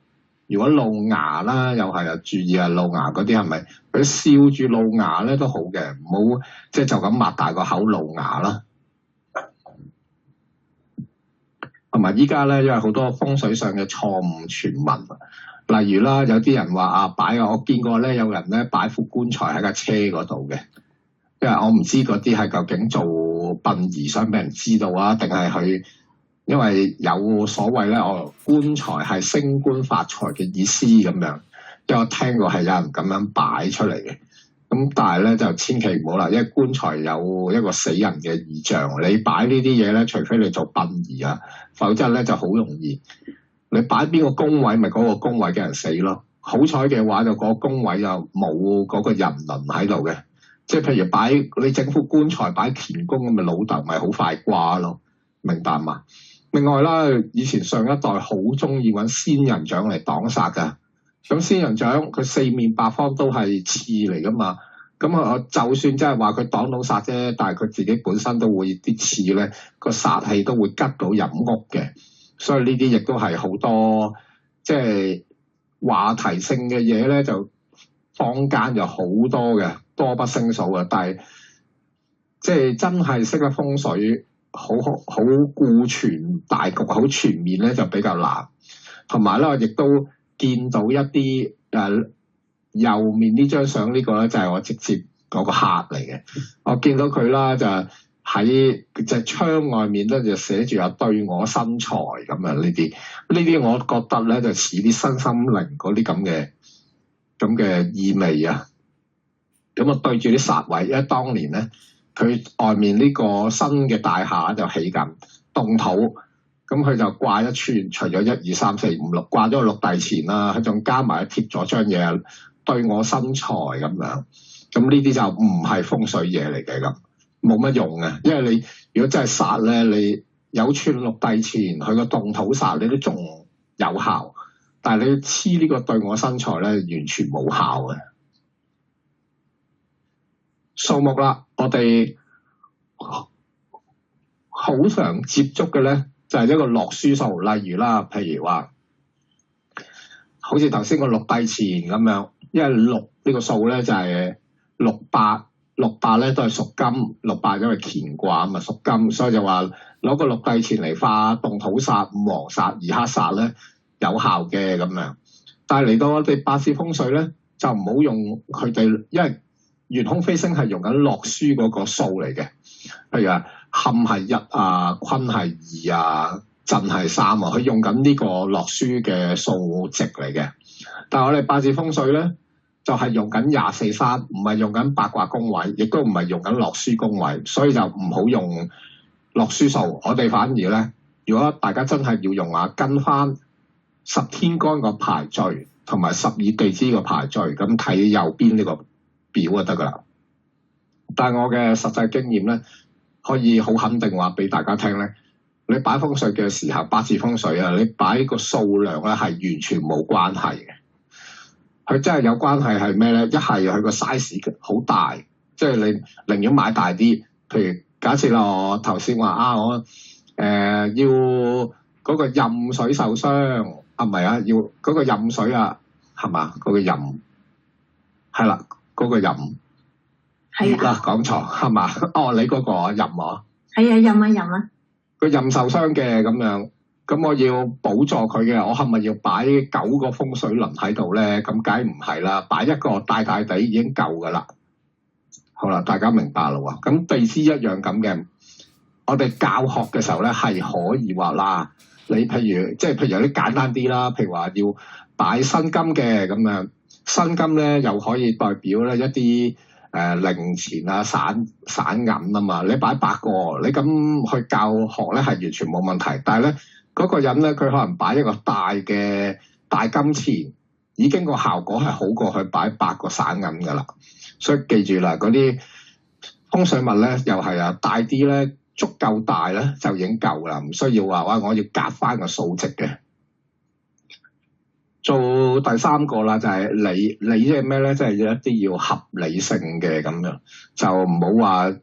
如果露牙啦，又係啊，注意啊，露牙嗰啲係咪佢笑住露牙咧都好嘅，唔好即係就咁擘大個口露牙啦。同埋依家咧，因為好多風水上嘅錯誤傳聞，例如啦，有啲人話我見過咧，有人咧擺副棺材喺架車嗰度嘅，因為我唔知嗰啲係究竟做殯儀想俾人知道啊，定係佢因為有所謂咧，棺材係升官發財嘅意思咁樣，因為我聽過係有人咁樣擺出嚟嘅。咁但係咧就千祈唔好啦，因為棺材有一個死人嘅意象，你擺呢啲嘢咧，除非你做殯儀啊，否則咧就好容易你擺邊個宮位，咪嗰個宮位嘅人死咯。好彩嘅話就嗰個宮位就冇嗰個人輪喺度嘅，即係譬如擺你整副棺材擺田公咁，咪老豆咪好快掛咯，明白嘛？另外啦，以前上一代好中意揾仙人掌嚟擋煞㗎，咁仙人掌佢四面八方都係刺嚟噶嘛，咁啊就算即係話佢擋到煞啫，但係佢自己本身都會啲刺咧，個煞氣都會吉到入屋嘅，所以呢啲亦都係好多即係話題性嘅嘢咧，就坊間有好多嘅，多不勝數啊！但係即係真係識得風水，好顧全大局，好全面咧，就比較難。同埋咧，我亦都見到一啲右面呢張相呢個咧，就係我直接嗰個客嚟嘅。我見到佢啦，就喺隻窗外面咧，就寫住有對我生財咁啊！呢啲我覺得咧，就似啲身心靈嗰啲咁嘅意味啊！咁啊對住啲煞位，因為當年咧佢外面呢個新嘅大廈就起緊動土，咁佢就掛一串，除咗1、2、3、4、5、6，掛咗個六帝錢啦，佢仲加埋貼咗張嘢對我生財咁樣。咁呢啲就唔係風水嘢嚟嘅，咁冇乜用嘅，因為你如果真係煞咧，你有串六帝錢，佢個動土煞你都仲有效。但係你黐呢個對我生財咧，完全冇效嘅。數目啦，我哋好常接觸嘅咧，就係一個落書數。例如啦，譬如話，好似頭先個六帝錢咁樣，因為六呢個數咧就係600咧都係屬金，600因為乾卦啊嘛，屬金，所以就話攞個六帝錢嚟化動土煞、五黃煞、二黑煞咧。有效嘅咁樣，但係嚟到我哋八字風水咧，就唔好用佢哋，因為玄空飛星係用緊落書嗰個數嚟嘅，譬如話坎係1啊，坤係2啊，震係3啊，佢用緊呢個落書嘅數值嚟嘅。但係我哋八字風水咧，就係用緊24-3，唔係用緊八卦宮位，亦都唔係用緊落書宮位，所以就唔好用落書數。我哋反而咧，如果大家真係要用啊，跟翻10天干個排序同埋12地支個排序，咁睇右邊呢個表就得噶啦。但係我嘅實際經驗咧，可以好肯定話俾大家聽咧，你擺風水嘅時候，八字風水啊，你擺個數量咧係完全冇關係嘅。佢真係有關係係咩咧？一係佢個 size 好大，即係你寧願買大啲。譬如假設啦，我頭先話啊，我要嗰個壬水受傷。啊，唔係啊，要嗰個壬水啊，係嘛？嗰個壬係啦，嗰個壬係啊，講錯係嘛？哦，你嗰個壬啊，係啊，壬啊，個壬受傷嘅咁樣，咁我要補助佢嘅，我係咪要擺9個風水輪喺度咧？咁梗唔係啦，擺一個大大地已經夠噶啦。好啦，大家明白啦喎。咁地支一樣咁嘅，我哋教學嘅時候咧係可以話啦。你譬如有啲簡單啲啦，譬如話要擺辛金嘅咁樣，辛金咧又可以代表咧一啲零錢啊、散銀啊嘛。你擺8個，你咁去教學咧係完全冇問題。但係咧嗰個人咧，佢可能擺一個大嘅大金錢，已經個效果係好過去擺8個散銀噶啦。所以記住啦，嗰啲風水物咧又係啊，大啲咧。足夠大咧就已經夠啦，唔需要話我要夾翻個數值嘅。做第3個啦，就係理即係咩咧？即係一啲要合理性嘅咁樣，就唔好話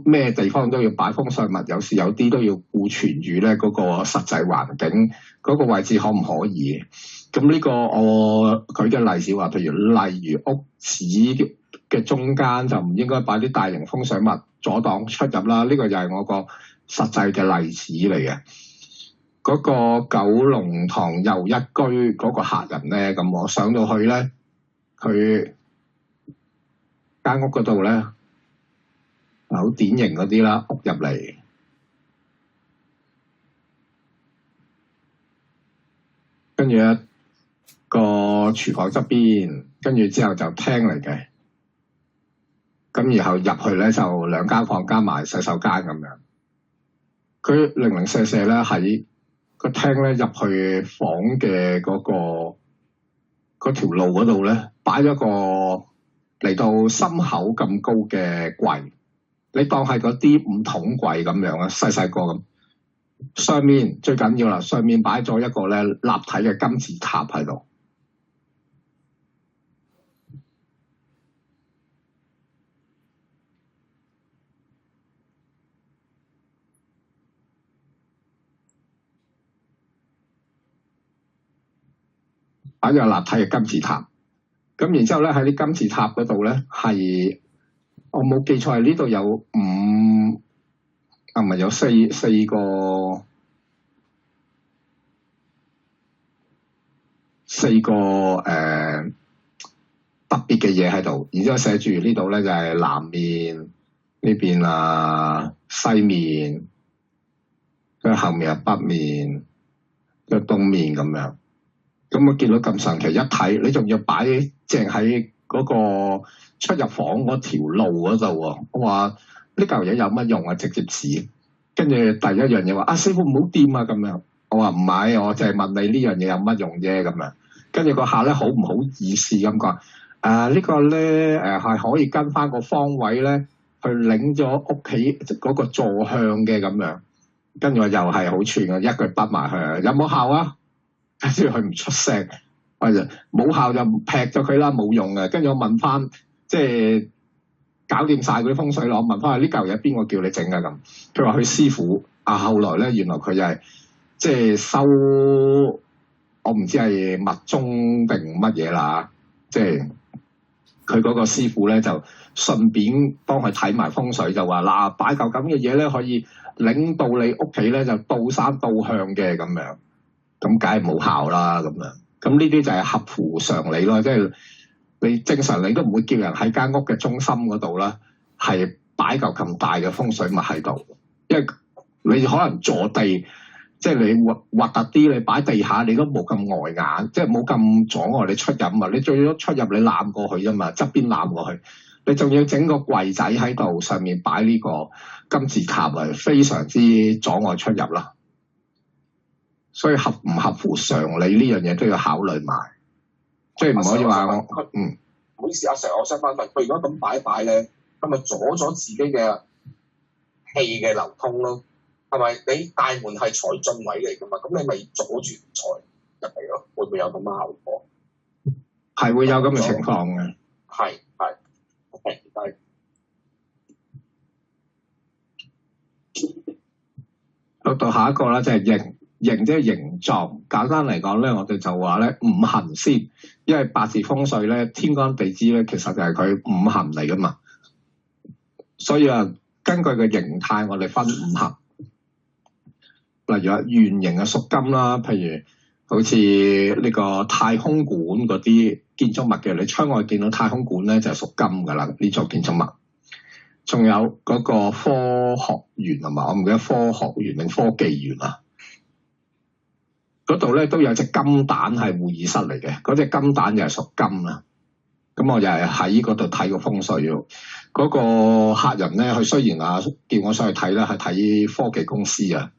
咩地方都要擺風水物，有時有啲都要顧全於咧嗰個實際環境嗰個位置可唔可以？咁呢個我舉嘅例子話，譬如例如屋址嘅中間就唔應該擺啲大型風水物阻擋出入啦，呢個又係我個實際嘅例子嚟嘅。嗰個九龍塘又一居嗰個客人咧，咁我上到去咧，佢間屋嗰度咧，好典型嗰啲啦，屋入嚟，跟住一個廚房側邊，跟住之後就廳嚟嘅。咁然後入去咧就2間房加埋洗手間咁樣，佢零零舍舍咧喺個廳咧入去房嘅嗰條路嗰度咧擺咗個嚟到心口咁高嘅櫃，你當係嗰啲5桶櫃咁樣啊，細細個咁。上面最緊要啦，上面擺咗一個咧立體嘅金字塔喺度。擺咗個立體嘅金字塔，咁然之後咧喺啲金字塔嗰度咧係，我冇記錯係呢度有唔係有四個特別嘅嘢喺度，然之後寫住呢度咧就係南面，呢邊啊西面，跟住後面係北面，跟住東面咁樣。咁我見到咁神奇，一睇你仲要擺正喺嗰個出入房嗰條路嗰度喎。我話呢嚿嘢有乜用啊？直接指，跟住第一樣嘢話師傅唔好掂啊咁樣。我話唔係，我淨係問你呢樣嘢有乜用啫咁樣。跟住個客咧好唔好意思咁講，呢個咧係可以跟翻個方位咧去領咗屋企嗰個坐向嘅咁樣。跟住我又係好串嘅，一句筆埋去，有冇效啊？跟住佢唔出聲，我就冇效就劈咗佢啦，冇用嘅。跟住我問翻，即係搞掂晒嗰啲風水咯。我問翻呢嚿嘢邊個叫你整啊咁？佢話佢師傅啊，後來咧原來佢就係即係收，我唔知係密宗定乜嘢啦。即係佢嗰個師傅咧就順便幫佢睇埋風水，就話嗱擺嚿咁嘅嘢咧可以領到你屋企咧就倒山倒向嘅咁樣。咁梗係冇效啦，咁樣，咁呢啲就係合乎常理咯，即係你正常你都唔會叫人喺間屋嘅中心嗰度啦，係擺嚿咁大嘅風水物喺度，因為你可能坐地，即係你核突啲，你擺地下你都冇咁礙眼，即係冇咁阻礙你出入啊！你最多出入你攬過去啫嘛，側邊攬過去，你仲要整個櫃仔喺度，上面擺呢個金字塔啊，非常之阻礙出入啦。所以合唔合乎常理呢樣嘢都要考慮埋，即係唔可以話我唔好意思，阿 Sir，我想問佢如果咁擺咧，係咪阻咗自己嘅氣嘅流通咯？係咪你大門係財進位嚟噶嘛？咁你咪阻住財入嚟咯？會唔會有咁嘅效果？係會有咁嘅情況嘅。係，OK，到下一個啦，即係形即係形狀，簡單嚟講咧，我哋就話咧五行先，因為八字風水咧，天干地支咧，其實就係佢五行嚟噶嘛。所以啊，根據個形態，我哋分五行。例如啊，圓形嘅屬金啦，譬如好似呢個太空館嗰啲建築物嘅，你窗外見到太空館咧就係屬金噶啦，呢座建築物。仲有嗰個科學園係嘛？我唔記得科學園定科技園啊。嗰度咧都有隻金蛋係會議室嚟嘅，嗰隻金蛋又係屬金啦。咁我又係喺嗰度睇個風水喎。嗰個客人咧，佢雖然叫我上去睇咧，係睇科技公司啊，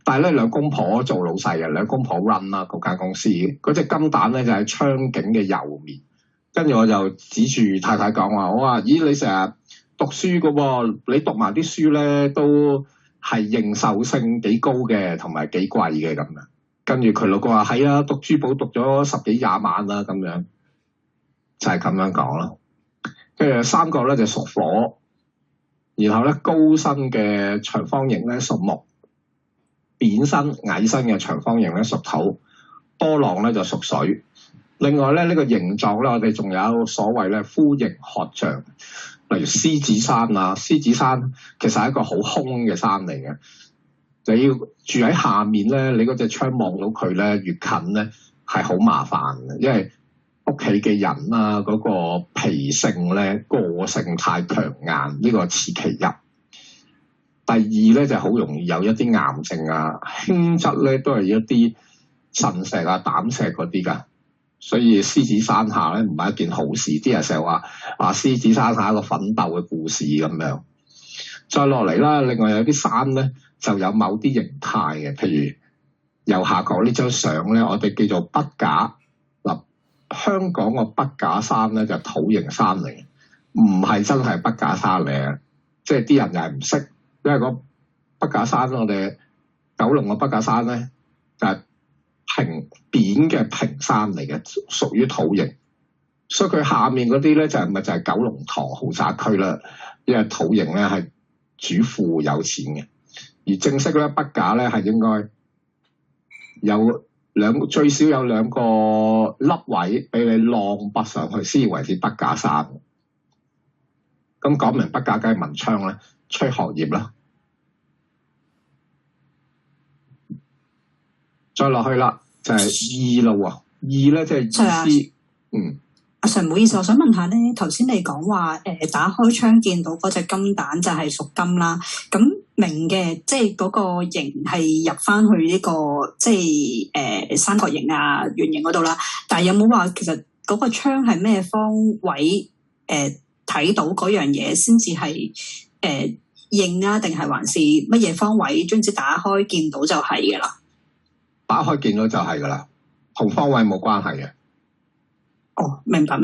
但係咧兩公婆做老細啊，兩公婆 run 啦嗰間公司。嗰隻金蛋咧就喺窗景嘅右面，跟住我就指住太太講話：我話咦，你成日讀書噶喎，你讀埋啲書咧都係認受性幾高嘅，同埋幾貴嘅咁樣。跟住佢老公話：係啊，讀珠寶讀咗10幾20萬啦，咁樣就係咁樣講啦。跟住三個咧就屬火，然後咧高身嘅長方形咧屬木，扁身矮身嘅長方形咧屬土，多浪咧就屬水。另外咧呢個形狀咧，我哋仲有所謂咧呼形喝象，例如獅子山啊，獅子山其實係一個好空嘅山嚟嘅。你要住喺下面咧，你嗰隻窗望到佢咧，越近咧係好麻煩嘅，因為屋企嘅人啊嗰個脾性咧個性太強硬，呢個此其一。第二咧就好容易有一啲癌症啊，輕則咧都係一啲腎石啊、膽石嗰啲㗎。所以獅子山下咧唔係一件好事，啲人成日話獅子山下一個奮鬥嘅故事咁樣。再落嚟啦，另外有啲山咧就有某啲形態嘅，譬如右下角呢張相咧，我哋叫做筆架嗱，香港個筆架山咧就土形山嚟，唔係真係筆架山嚟嘅，即係啲人又係唔識，因為個筆架山我哋九龍個筆架山咧就係平扁嘅平山嚟嘅，屬於土形，所以佢下面嗰啲咧就係咪就係九龍塘豪宅區啦？因為土形咧係主富有錢嘅，而正式咧筆架咧係應該有最少有兩個凹位俾你浪筆上去先為之筆架山。咁講明筆架梗係文昌咧，吹學業啦。再落去啦，就係二路啊，二咧即係意思，阿 Sir 唔好意思，我想問下咧，頭先你講話打開窗見到嗰隻金蛋就係屬金啦，咁明嘅，即係嗰個形係入翻去呢個即係三角形啊圓形嗰度啦，但係有冇話其實嗰個窗係咩方位睇到嗰樣嘢先至係應啊，定係還是乜嘢方位？總之打開見到就係嘅啦。打開見到就係噶啦，同方位冇關係嘅。哦，明白。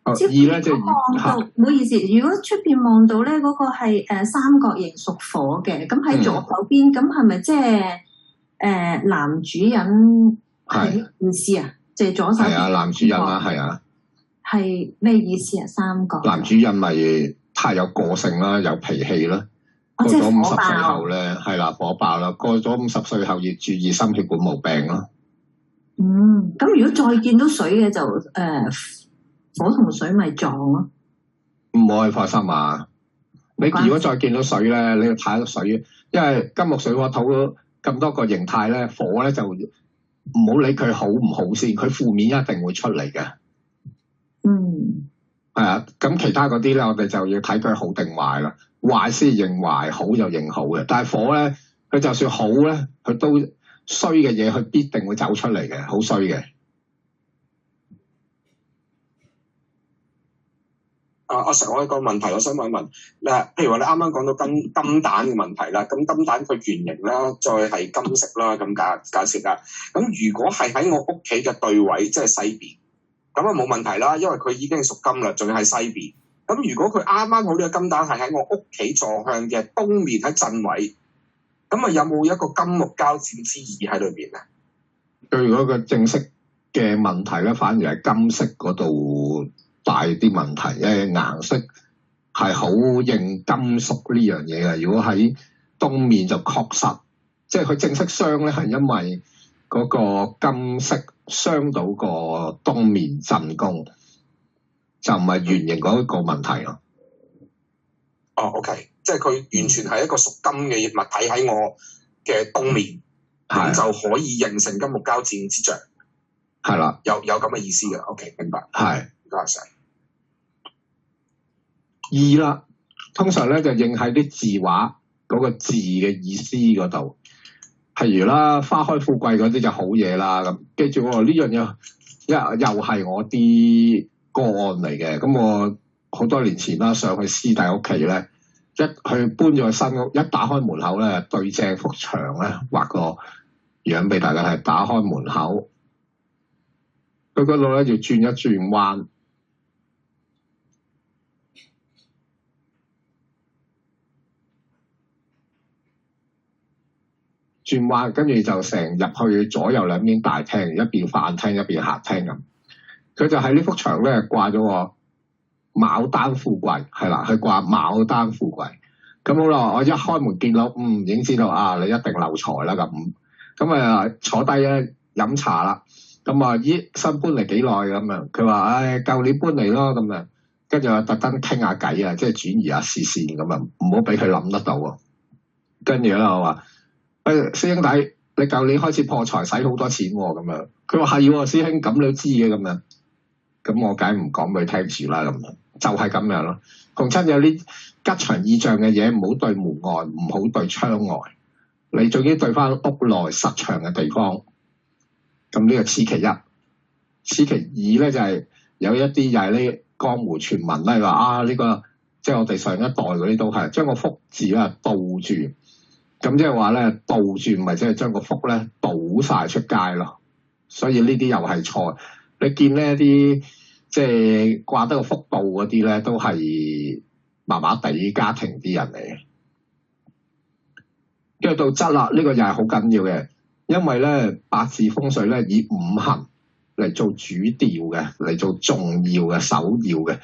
二咧即係望到，唔好意思，如果出邊望到咧，嗰個係三角形屬火嘅，咁喺左手邊，咁係咪即係男主人係咩意思啊？即係左手邊係啊，男主人啦，係啊，係咩意思啊？三角男主人咪太有個性啦，有脾氣啦。過咗50歲後咧，係啦，火爆啦。過咗50歲後要注意心血管毛病咯。咁如果再見到水嘅就火同水咪撞咯。唔好去放心啊！你如果再見到水咧，你要睇到水，因為金木水火土咁多個形態咧，火咧就唔好理佢好唔好先，佢負面一定會出嚟嘅。係啊，咁其他嗰啲咧，我哋就要睇佢好定壞啦。壞先認壞，好就認好嘅。但係火咧，佢就算好咧，佢都衰嘅嘢，佢必定會走出嚟嘅，好衰嘅。阿 Sir， 我有個問題，我想問一問嗱，譬如話你啱啱講到金蛋嘅問題啦，咁金蛋佢圓形啦，再係金色啦，咁假設啦，咁如果係喺我屋企嘅對位，即係西邊，咁啊冇問題啦，因為佢已經屬金啦，仲要係西邊。咁如果佢啱啱好呢個金蛋係喺我屋企坐向嘅東面喺正位，咁啊有冇一個金木交戰之意喺裏邊啊？佢如果個正式嘅問題咧，反而係金色嗰度大啲問題，因為顏色係好應金屬呢樣嘢嘅。如果喺東面就確實，即係佢正式傷咧，係因為嗰個金色傷到個東面震宮。就唔係圓形嗰個問題咯。OK， 即係佢完全係一個屬金嘅物體喺我嘅東面，咁就可以形成金木交戰之象。係啦，有咁嘅意思嘅。OK， 明白。係，唔該晒。二啦，通常咧就應喺啲字畫嗰個字嘅意思嗰度。譬如啦，花開富貴嗰啲就好嘢啦。咁記住喎，呢樣嘢又係我啲個案嚟嘅。咁我好多年前啦，上去師弟屋企咧，一去搬咗去新屋，一打開門口咧，對正幅牆咧，畫個樣俾大家睇。打開門口，佢嗰度咧要轉一轉彎，轉彎，跟住就成入去左右兩邊大廳，一邊飯廳一邊客廳咁。佢就喺呢幅牆咧掛咗個牡丹富貴，係啦，佢掛牡丹富貴。咁好啦，我一開門見到，已經知道啊，你一定漏財啦咁。咁啊坐低咧飲茶啦。咁啊咦，新搬嚟幾耐咁樣？佢話唉，舊年搬嚟咯咁樣。跟住我特登傾下偈啊，即係轉移下視線咁啊，唔好俾佢諗得到喎。跟住咧我話：師兄弟，你舊年開始破財，使好多錢喎咁樣。佢話係喎，師兄咁你都知嘅咁樣。咁我梗係唔講俾佢聽住啦，咁樣就係咁樣咯。逢親有啲吉祥意象嘅嘢，唔好對門外，唔好對窗外，你仲要對翻屋內實牆嘅地方。咁呢個此其一，此其二咧就係、是、有一啲又係呢江湖傳聞咧話啊，呢、這個即係我哋上一代嗰啲都係將個福字咧倒住，咁即係話咧倒住唔係即係將個福咧倒晒出街咯。所以呢啲又係錯。你見呢啲即係掛得個福報嗰啲咧，都係麻麻地家庭啲人嚟嘅。跟住到質啦，呢個又係好緊要嘅，因為咧八字風水咧以五行嚟做主調嘅，嚟做重要嘅、首要嘅。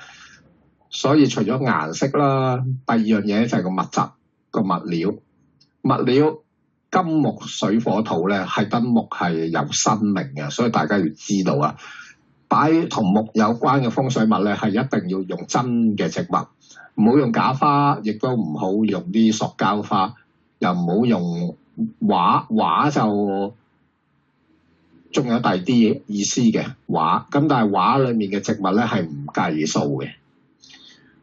所以除咗顏色啦，第二樣嘢就係個物質、個物料。物料金木水火土咧，係得木係有生命嘅，所以大家要知道啊。擺同木有關嘅風水物咧，係一定要用真嘅植物，唔好用假花，亦都唔好用啲塑膠花，又唔好用畫就仲有第二啲意思嘅畫。咁但係畫裡面嘅植物咧係唔計數嘅。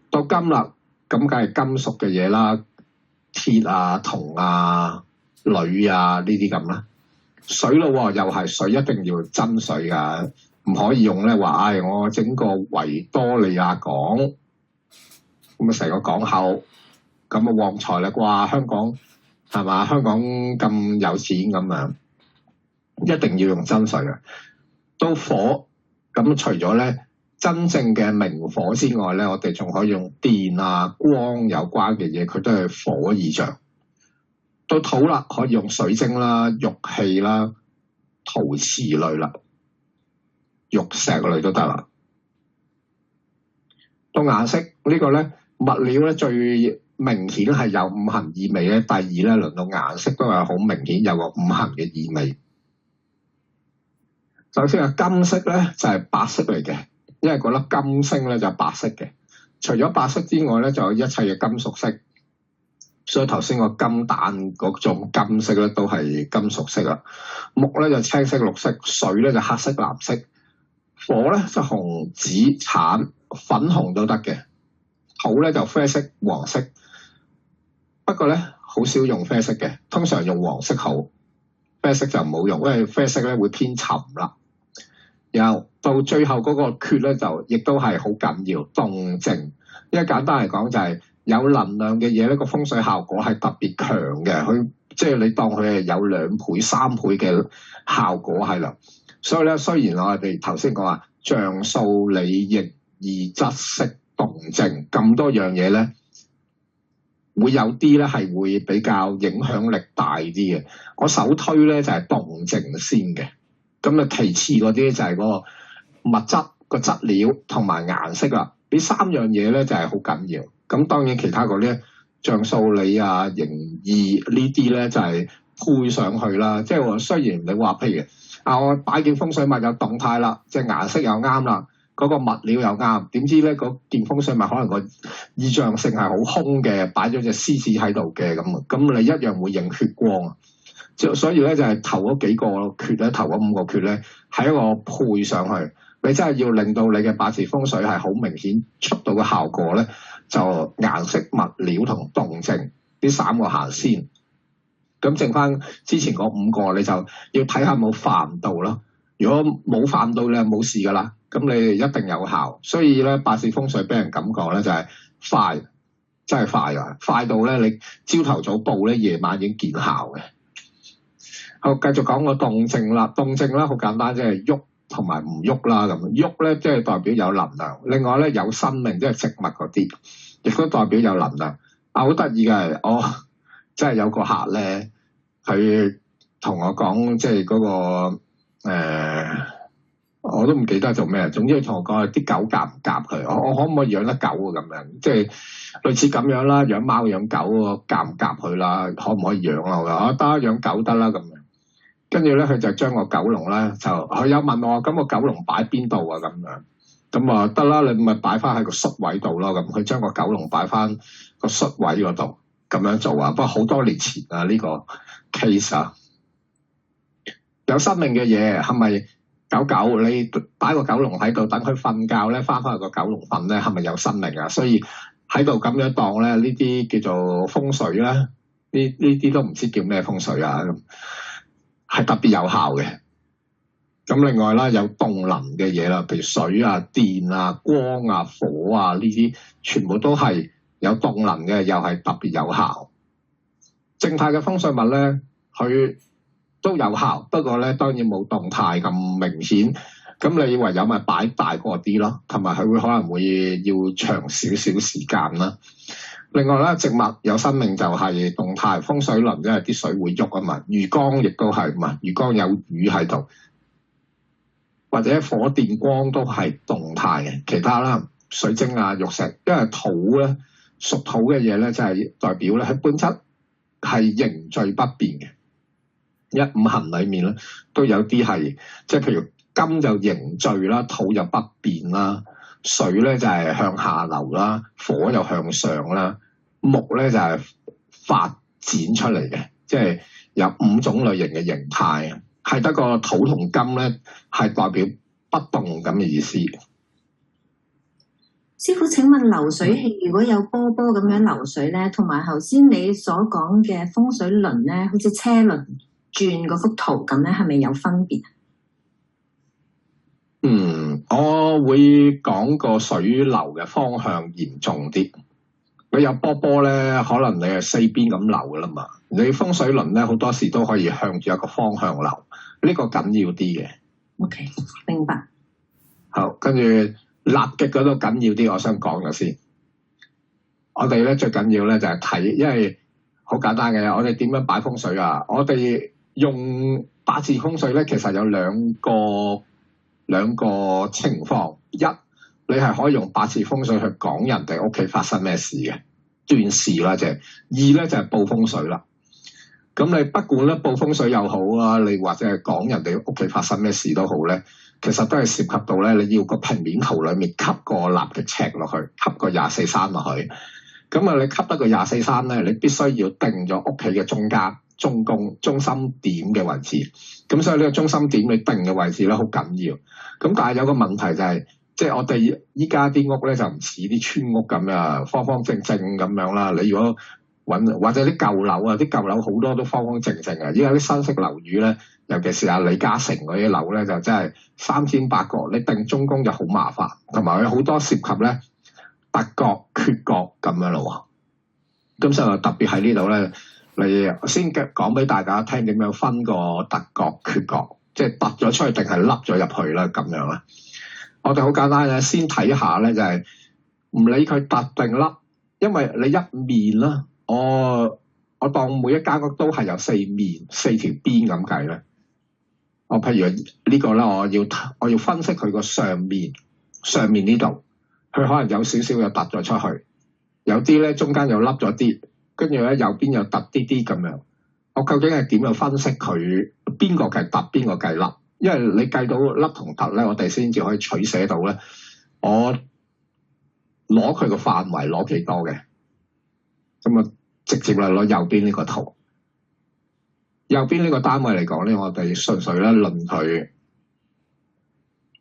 到金啦，咁梗係金屬嘅嘢啦，鐵啊、銅啊、鋁啊呢啲咁啦。水咯，又係水，一定要真水㗎，唔可以用咧話，我整個維多利亞港，咁啊成個港口，咁啊旺財啦啩，香港係嘛？香港咁有錢咁樣，一定要用真水啊。到火，咁除咗咧真正嘅明火之外咧，我哋仲可以用電啊、光有關嘅嘢，佢都係火意象。到土啦，可以用水晶啦、玉器啦、陶瓷類啦、玉石類都得啦。到顏色呢個咧，物料咧最明顯係有五行意味咧。第二咧，輪到顏色都係好明顯有個五行嘅意味。首先係金色咧，就係白色嚟嘅，因為嗰粒金星咧就係白色嘅。除咗白色之外咧，就有一切嘅金屬色。所以頭先個金蛋嗰種金色咧，都係金屬色啦。木咧就青色、綠色，水咧就黑色、藍色，火咧就紅、紫、橙、粉紅都得嘅。土咧就啡色、黃色，不過咧好少用啡色嘅，通常用黃色好，啡色就唔好用，因為啡色咧會偏沉啦。然後到最後嗰個缺咧就亦都係好緊要，動靜，因為簡單嚟講就係有能量嘅嘢咧，個風水效果係特別強嘅，佢即係你當佢係有2倍、3倍嘅效果係啦。所以咧，雖然我哋頭先講話象數理形意質色動靜咁多樣嘢咧，會有啲咧係會比較影響力大啲嘅。我首推咧就係動靜先嘅，咁啊其次嗰啲就係嗰個物質、個質料同埋顏色啦。呢3樣嘢咧就係好緊要。咁當然其他嗰啲象數理啊、形意呢啲咧就係配上去啦。即係話雖然你話譬如我擺件風水物有動態啦，即係顏色又啱啦，嗰個物料又啱，點知咧嗰件風水物可能個意象性係好空嘅，擺咗隻獅子喺度嘅咁你一樣會影血光啊！所以咧就係頭嗰幾個缺咧，頭嗰5個缺咧係一個配上去，你真係要令到你嘅八字風水係好明顯出到嘅效果咧。就顏色、物料同動靜呢3個行先，咁剩翻之前嗰5個，你就要睇下冇犯到咯。如果冇犯到咧，冇事噶啦，咁你一定有效。所以咧，八字風水俾人感覺咧就係快，真係快啊！快到咧，你朝頭早報咧，夜晚已經見效嘅。好，繼續講個動靜啦。動靜啦，好簡單，即係喐同埋唔喐啦。咁喐咧，即係代表有能量。另外咧，有生命，即係植物嗰啲。亦都代表有能量。好得意嘅，我真係有個客咧，佢同我講，即係嗰個我都唔記得做咩。總之佢同我講啲狗夾唔夾佢，我可唔可以養得狗啊？咁樣即係類似咁樣啦，養貓養狗夾唔夾佢啦？可唔可以養啊？我話得，養狗得啦咁樣。跟住咧，佢就將個狗籠咧，就佢有問我，咁個狗籠擺邊度啊？咁樣。咁啊得啦，你咪擺翻喺個宿位度咯。咁佢將個狗籠擺翻個宿位嗰度，咁樣做啊。不過好多年前啊，呢個 case 啊，有生命嘅嘢係咪狗？你擺個狗籠喺度，等佢瞓覺咧，翻返去個狗籠瞓咧，係咪有生命啊？所以喺度咁樣當咧，呢啲叫做風水啦。呢啲都唔知叫咩風水啊，咁係特別有效嘅。咁另外啦，有動能嘅嘢啦，譬如水啊、電啊、光啊、火啊呢啲，全部都係有動能嘅，又係特別有效。靜態嘅風水物咧，佢都有效，不過咧當然冇動態咁明顯。咁你唯有咪擺大個啲咯，同埋佢會可能會要長少少時間啦。另外咧，植物有生命就係動態，風水輪因為啲水會喐啊嘛，魚缸亦都係嘛，魚缸有魚喺度，或者火電光都係動態嘅。其他啦，水晶啊、玉石，因為土咧屬土嘅嘢咧，就係代表咧佢本質係凝聚不變嘅。五行裡面咧都有啲係，即係譬如金就凝聚啦，土就不變啦。水咧就係向下流啦，火就向上啦，木咧就係發展出嚟嘅，即係有5種類型嘅形態，係得個土同金咧係代表不動咁嘅意思。師傅，請問流水器如果有波波咁樣流水咧，同埋頭先你所講嘅風水輪咧，好似車輪轉嗰幅圖咁咧，係咪有分別？我會講個水流嘅方向嚴重啲。你有波波咧，可能你係四邊咁流噶啦嘛。你風水輪咧，好多時都可以向住一個方向流，呢個緊要啲嘅。OK， 明白。好，跟住立極嗰度緊要啲，我想講咗先。我哋咧最緊要咧就係睇，因為好簡單嘅，我哋點樣擺風水啊？我哋用八字風水咧，其實有兩個情況。一，你係可以用八字風水去講人哋屋企發生咩事嘅斷事啦，即係。二咧就係報風水啦。咁你不管咧報風水又好啊，你或者係講人哋屋企發生咩事都好咧，其實都係涉及到咧，你要個平面圖裡面吸個立嘅尺落去，吸個24°落去。咁啊，你吸得個24°咧，你必須要定咗屋企嘅中間、中宮、中心點嘅位置。咁所以呢個中心點你定嘅位置咧好緊要。咁但係有個問題就係，即係我哋依家啲屋咧就唔似啲村屋咁啊，方方正正咁樣啦。你如果揾或者啲舊樓啊，啲舊樓好多都方方正正啊。依家啲新式樓宇咧，尤其是李嘉誠嗰啲樓咧，就真係三尖八角。你定中宮就好麻煩，同埋佢好多涉及咧突角、缺角咁樣咯。咁所以特別喺呢度咧，你先講俾大家聽點樣分個突角、缺角，即係突咗出去定係凹咗入去啦咁樣啦。我哋好簡單嘅，先睇下咧就係唔理佢突定凹，因為你一面啦，我當每一間屋都係有4面、4條邊咁計咧。我譬如呢個咧，我要分析佢個上面呢度，佢可能有少少又突咗出去，有啲咧中間又凹咗啲，跟住咧右邊又突啲啲咁樣。我究竟係點樣分析佢邊個計突，邊個計凹？因為你計到凹同突咧，我哋先至可以取捨到咧。我攞佢個範圍攞幾多嘅，咁啊直接嚟攞右邊呢個圖。右邊呢個單位嚟講咧，我哋純粹咧論佢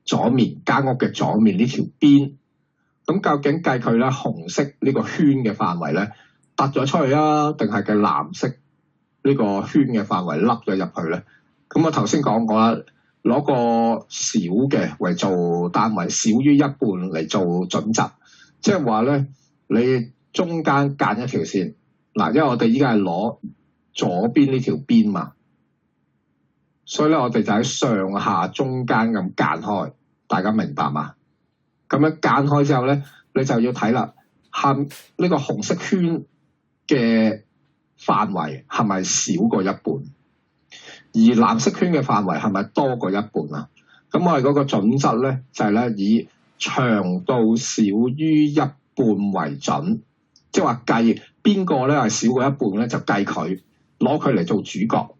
左面間屋嘅左面呢條邊。咁究竟計佢咧紅色呢個圈嘅範圍咧突咗出去啊，定係嘅藍色呢個圈嘅範圍凹咗入去咧？咁我頭先講過啦，攞個小嘅為做單位，少於一半嚟做準則，即係話咧你中間間一條線嗱，因為我哋依家係攞左邊呢條邊嘛，所以咧我哋就喺上下中間咁間開，大家明白嘛？咁樣間開之後咧，你就要睇啦，下呢個紅色圈嘅範圍係咪少過一半，而藍色圈嘅範圍係咪多過一半啊？咁我哋嗰個準則咧就係咧以長度少於一半為準，即係話計邊個咧係少過一半咧就計佢，攞佢嚟做主角。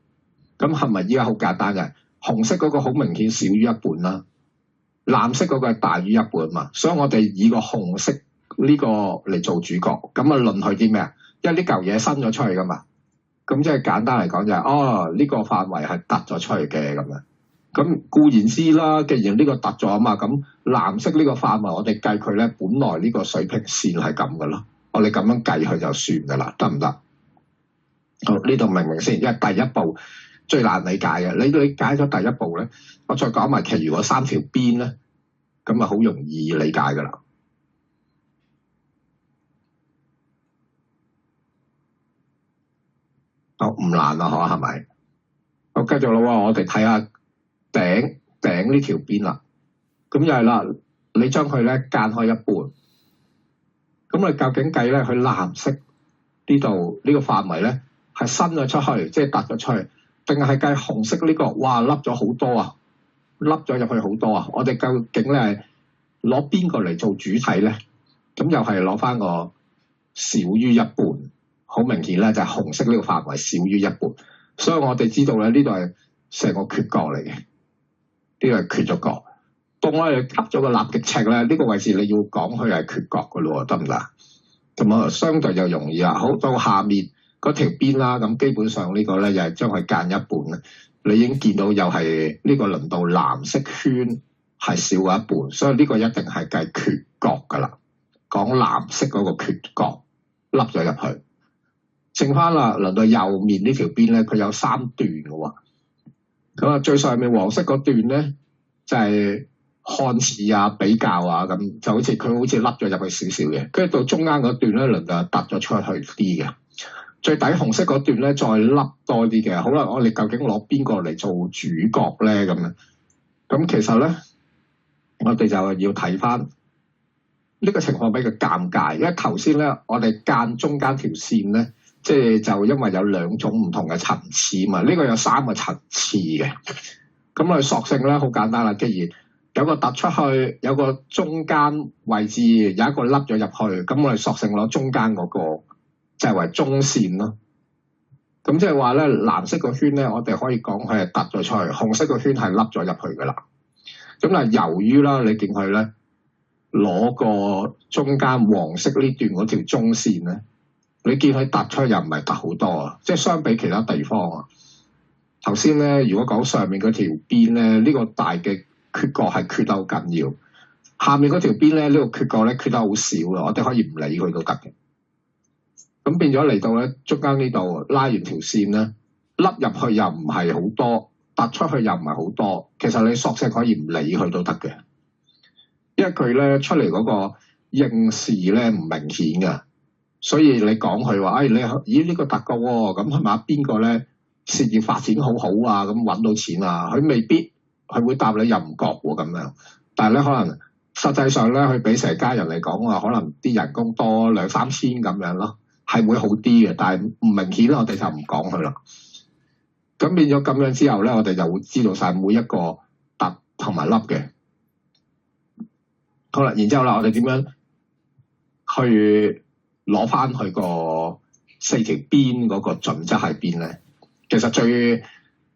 咁係咪依家好簡單嘅？紅色嗰個好明顯少於一半啦。藍色嗰個係大於一半嘛，所以我哋以個紅色呢個嚟做主角，咁啊論佢啲咩啊？因為呢嚿嘢伸咗出去噶嘛，咁即係簡單嚟講就係呢個範圍係突咗出去嘅咁樣。咁固然之啦，既然呢個突咗啊嘛，咁藍色呢個範圍我哋計佢咧，本來呢個水平線係咁噶啦，我哋咁樣計佢就算噶啦，得唔得？好，呢度明唔明先？因為第一步最難理解嘅，你理解咗第一步咧，我再講埋其餘嗰3條邊咧，咁啊好容易理解噶啦。好，唔難啊，係咪我繼續咯，我哋睇下頂呢條邊啦。咁又係啦，你將佢咧間開一半。咁你究竟計咧，佢藍色呢度呢個範圍咧係伸咗出去，即係突咗出去，定係計紅色呢個？哇，凹咗好多啊，凹咗入去好多啊！我哋究竟咧係攞邊個嚟做主體咧？咁又係攞翻個少於一半，好明顯咧就係紅色呢個範圍少於一半，所以我哋知道咧呢度係成個缺角嚟嘅，呢個係缺咗角。當我哋吸咗個立極尺咧，呢個位置你要講佢係缺角嘅咯，得唔得？咁啊，相對就容易啦。好，到下面嗰條邊啦，咁基本上呢個咧又係將佢間一半啦。你已經見到又係呢個輪到藍色圈係少過一半，所以呢個一定係計缺角噶啦。講藍色嗰個缺角凹咗入去，剩翻啦，輪到右面呢條邊咧，佢有3段嘅喎。咁啊，最上面黃色嗰段咧就係看似啊、比較啊咁，就好似佢好似凹咗入去少少嘅。跟住到中間嗰段咧，輪到突咗出去啲嘅。最底紅色嗰段咧，再凹多啲嘅。好啦，我哋究竟攞邊個嚟做主角咧？咁樣咁其實咧，我哋就要睇翻呢個情況比較尷尬，因為頭先咧，我哋間中間條線咧，即係就因為有2種唔同嘅層次嘛。呢個有3個層次嘅，咁我哋索性咧好簡單啦。既然有個突出去，有個中間位置，有一個凹咗入去，咁我哋索性攞中間嗰個就係為中線咯。咁即係話咧，藍色個圈咧，我哋可以講佢係突咗出去，紅色個圈係凹咗入去噶啦。咁啊，由於啦，你見佢咧攞個中間黃色呢段嗰條中線咧，你見佢突出去又唔係突好多啊，即係相比其他地方啊。頭先咧，如果講上面嗰條邊咧，呢個大嘅缺角係缺得好緊要，下面嗰條邊咧，呢個缺角咧缺得好少啊，我哋可以唔理佢都得嘅。咁變咗嚟到咧，中間呢度拉完條線咧，凹入去又唔係好多，突出去又唔係好多，其實你索性可以唔理佢都得嘅，因為佢咧出嚟嗰個應視咧唔明顯㗎，所以你講佢話，你咦呢個突㗎喎，咁係咪邊個咧事業發展好好啊，咁揾到錢啊？佢未必，佢會答你又唔覺喎咁樣，但係咧可能實際上咧，佢比成家人嚟講話，可能啲人工多2-3千咁樣咯。係會好啲嘅，但係唔明顯，我哋就唔講佢啦。咁變咗咁樣之後咧，我哋就會知道晒每一個突同埋凹嘅。好啦，然之後啦，我哋點樣去攞翻佢個4條邊嗰個準則喺邊咧？其實最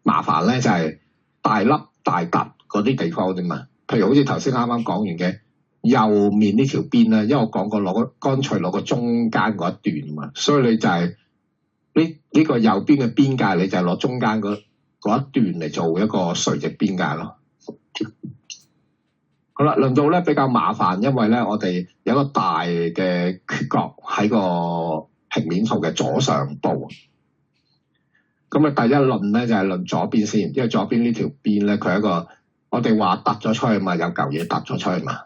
麻煩咧就係大凹大突嗰啲地方啫嘛。譬如好似頭先啱啱講完嘅。右面呢條邊咧，因為我講過乾脆攞個中間嗰一段嘛，所以你就係呢個右邊嘅邊界，你就係攞中間嗰一段嚟做一個垂直邊界咯。好啦，輪到咧比較麻煩，因為咧我哋有一個大嘅缺角喺個平面圖嘅左上部。咁啊，第一輪咧就係論左邊先，因為左邊呢條邊咧，佢係一個我哋話突咗出去嘛，有嚿嘢突咗出去嘛。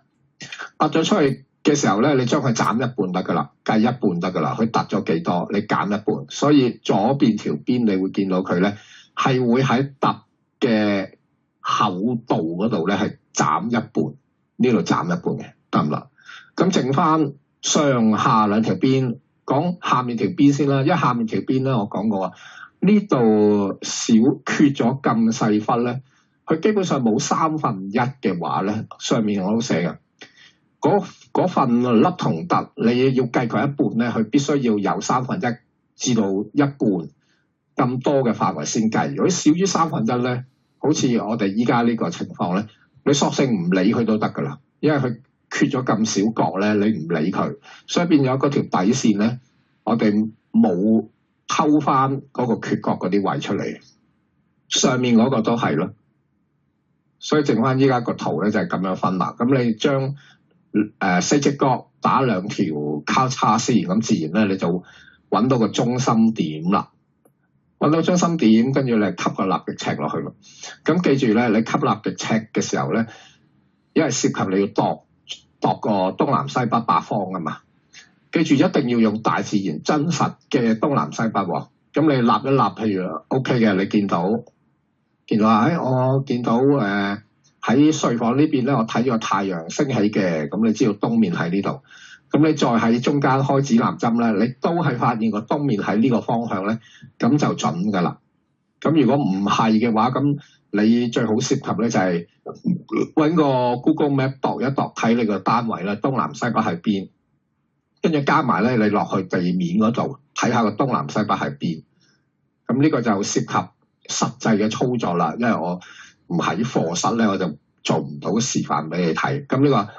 突咗出去嘅時候咧，你將佢斬一半得噶啦，計一半得噶啦。佢突咗幾多，你減一半。所以左邊條邊你會見到佢咧，係會喺突嘅厚度嗰度咧係斬一半，呢度斬一半嘅，得唔得？咁剩翻上下兩條邊，講下面條邊先啦。因為下面條邊咧，我講過啊，呢度少缺咗咁細忽咧，佢基本上冇1/3嘅話咧，上面我都寫嘅。嗰份凹同突，你要計佢一半咧，佢必須要有1/3至到一半咁多嘅範圍先計。如果少於1/3咧，好似我哋依家呢個情況咧，你索性唔理佢都得噶啦，因為佢缺咗咁少角咧，你唔理佢，所以變咗嗰條底線咧，我哋冇偷翻嗰個缺角嗰啲位出嚟，上面嗰個都係咯，所以剩翻依家個圖咧就係咁樣分啦。咁你將4隻角打2條交叉線，咁自然咧你就揾到個中心點啦。揾到中心點，跟住你吸個立極尺落去咯。咁記住咧，你吸立極尺嘅時候咧，因為涉及你要度個東南西北八方啊嘛。記住一定要用大自然真實嘅東南西北喎。咁你立一立，譬如 OK 嘅，你見到見到我見到喺睡房呢邊咧，我睇咗個太陽升起嘅，咁你知道東面喺呢度。咁你再喺中間開指南針咧，你都係發現個東面喺呢個方向咧，咁就準㗎啦。咁如果唔係嘅話，咁你最好涉及咧就係揾個 Google Map 度一度睇你個單位咧，東南西北喺邊，跟住加埋咧你落去地面嗰度睇下個東南西北喺邊。咁呢個就涉及實際嘅操作啦，因為我唔喺課室咧，我就做唔到示範俾你睇。咁呢個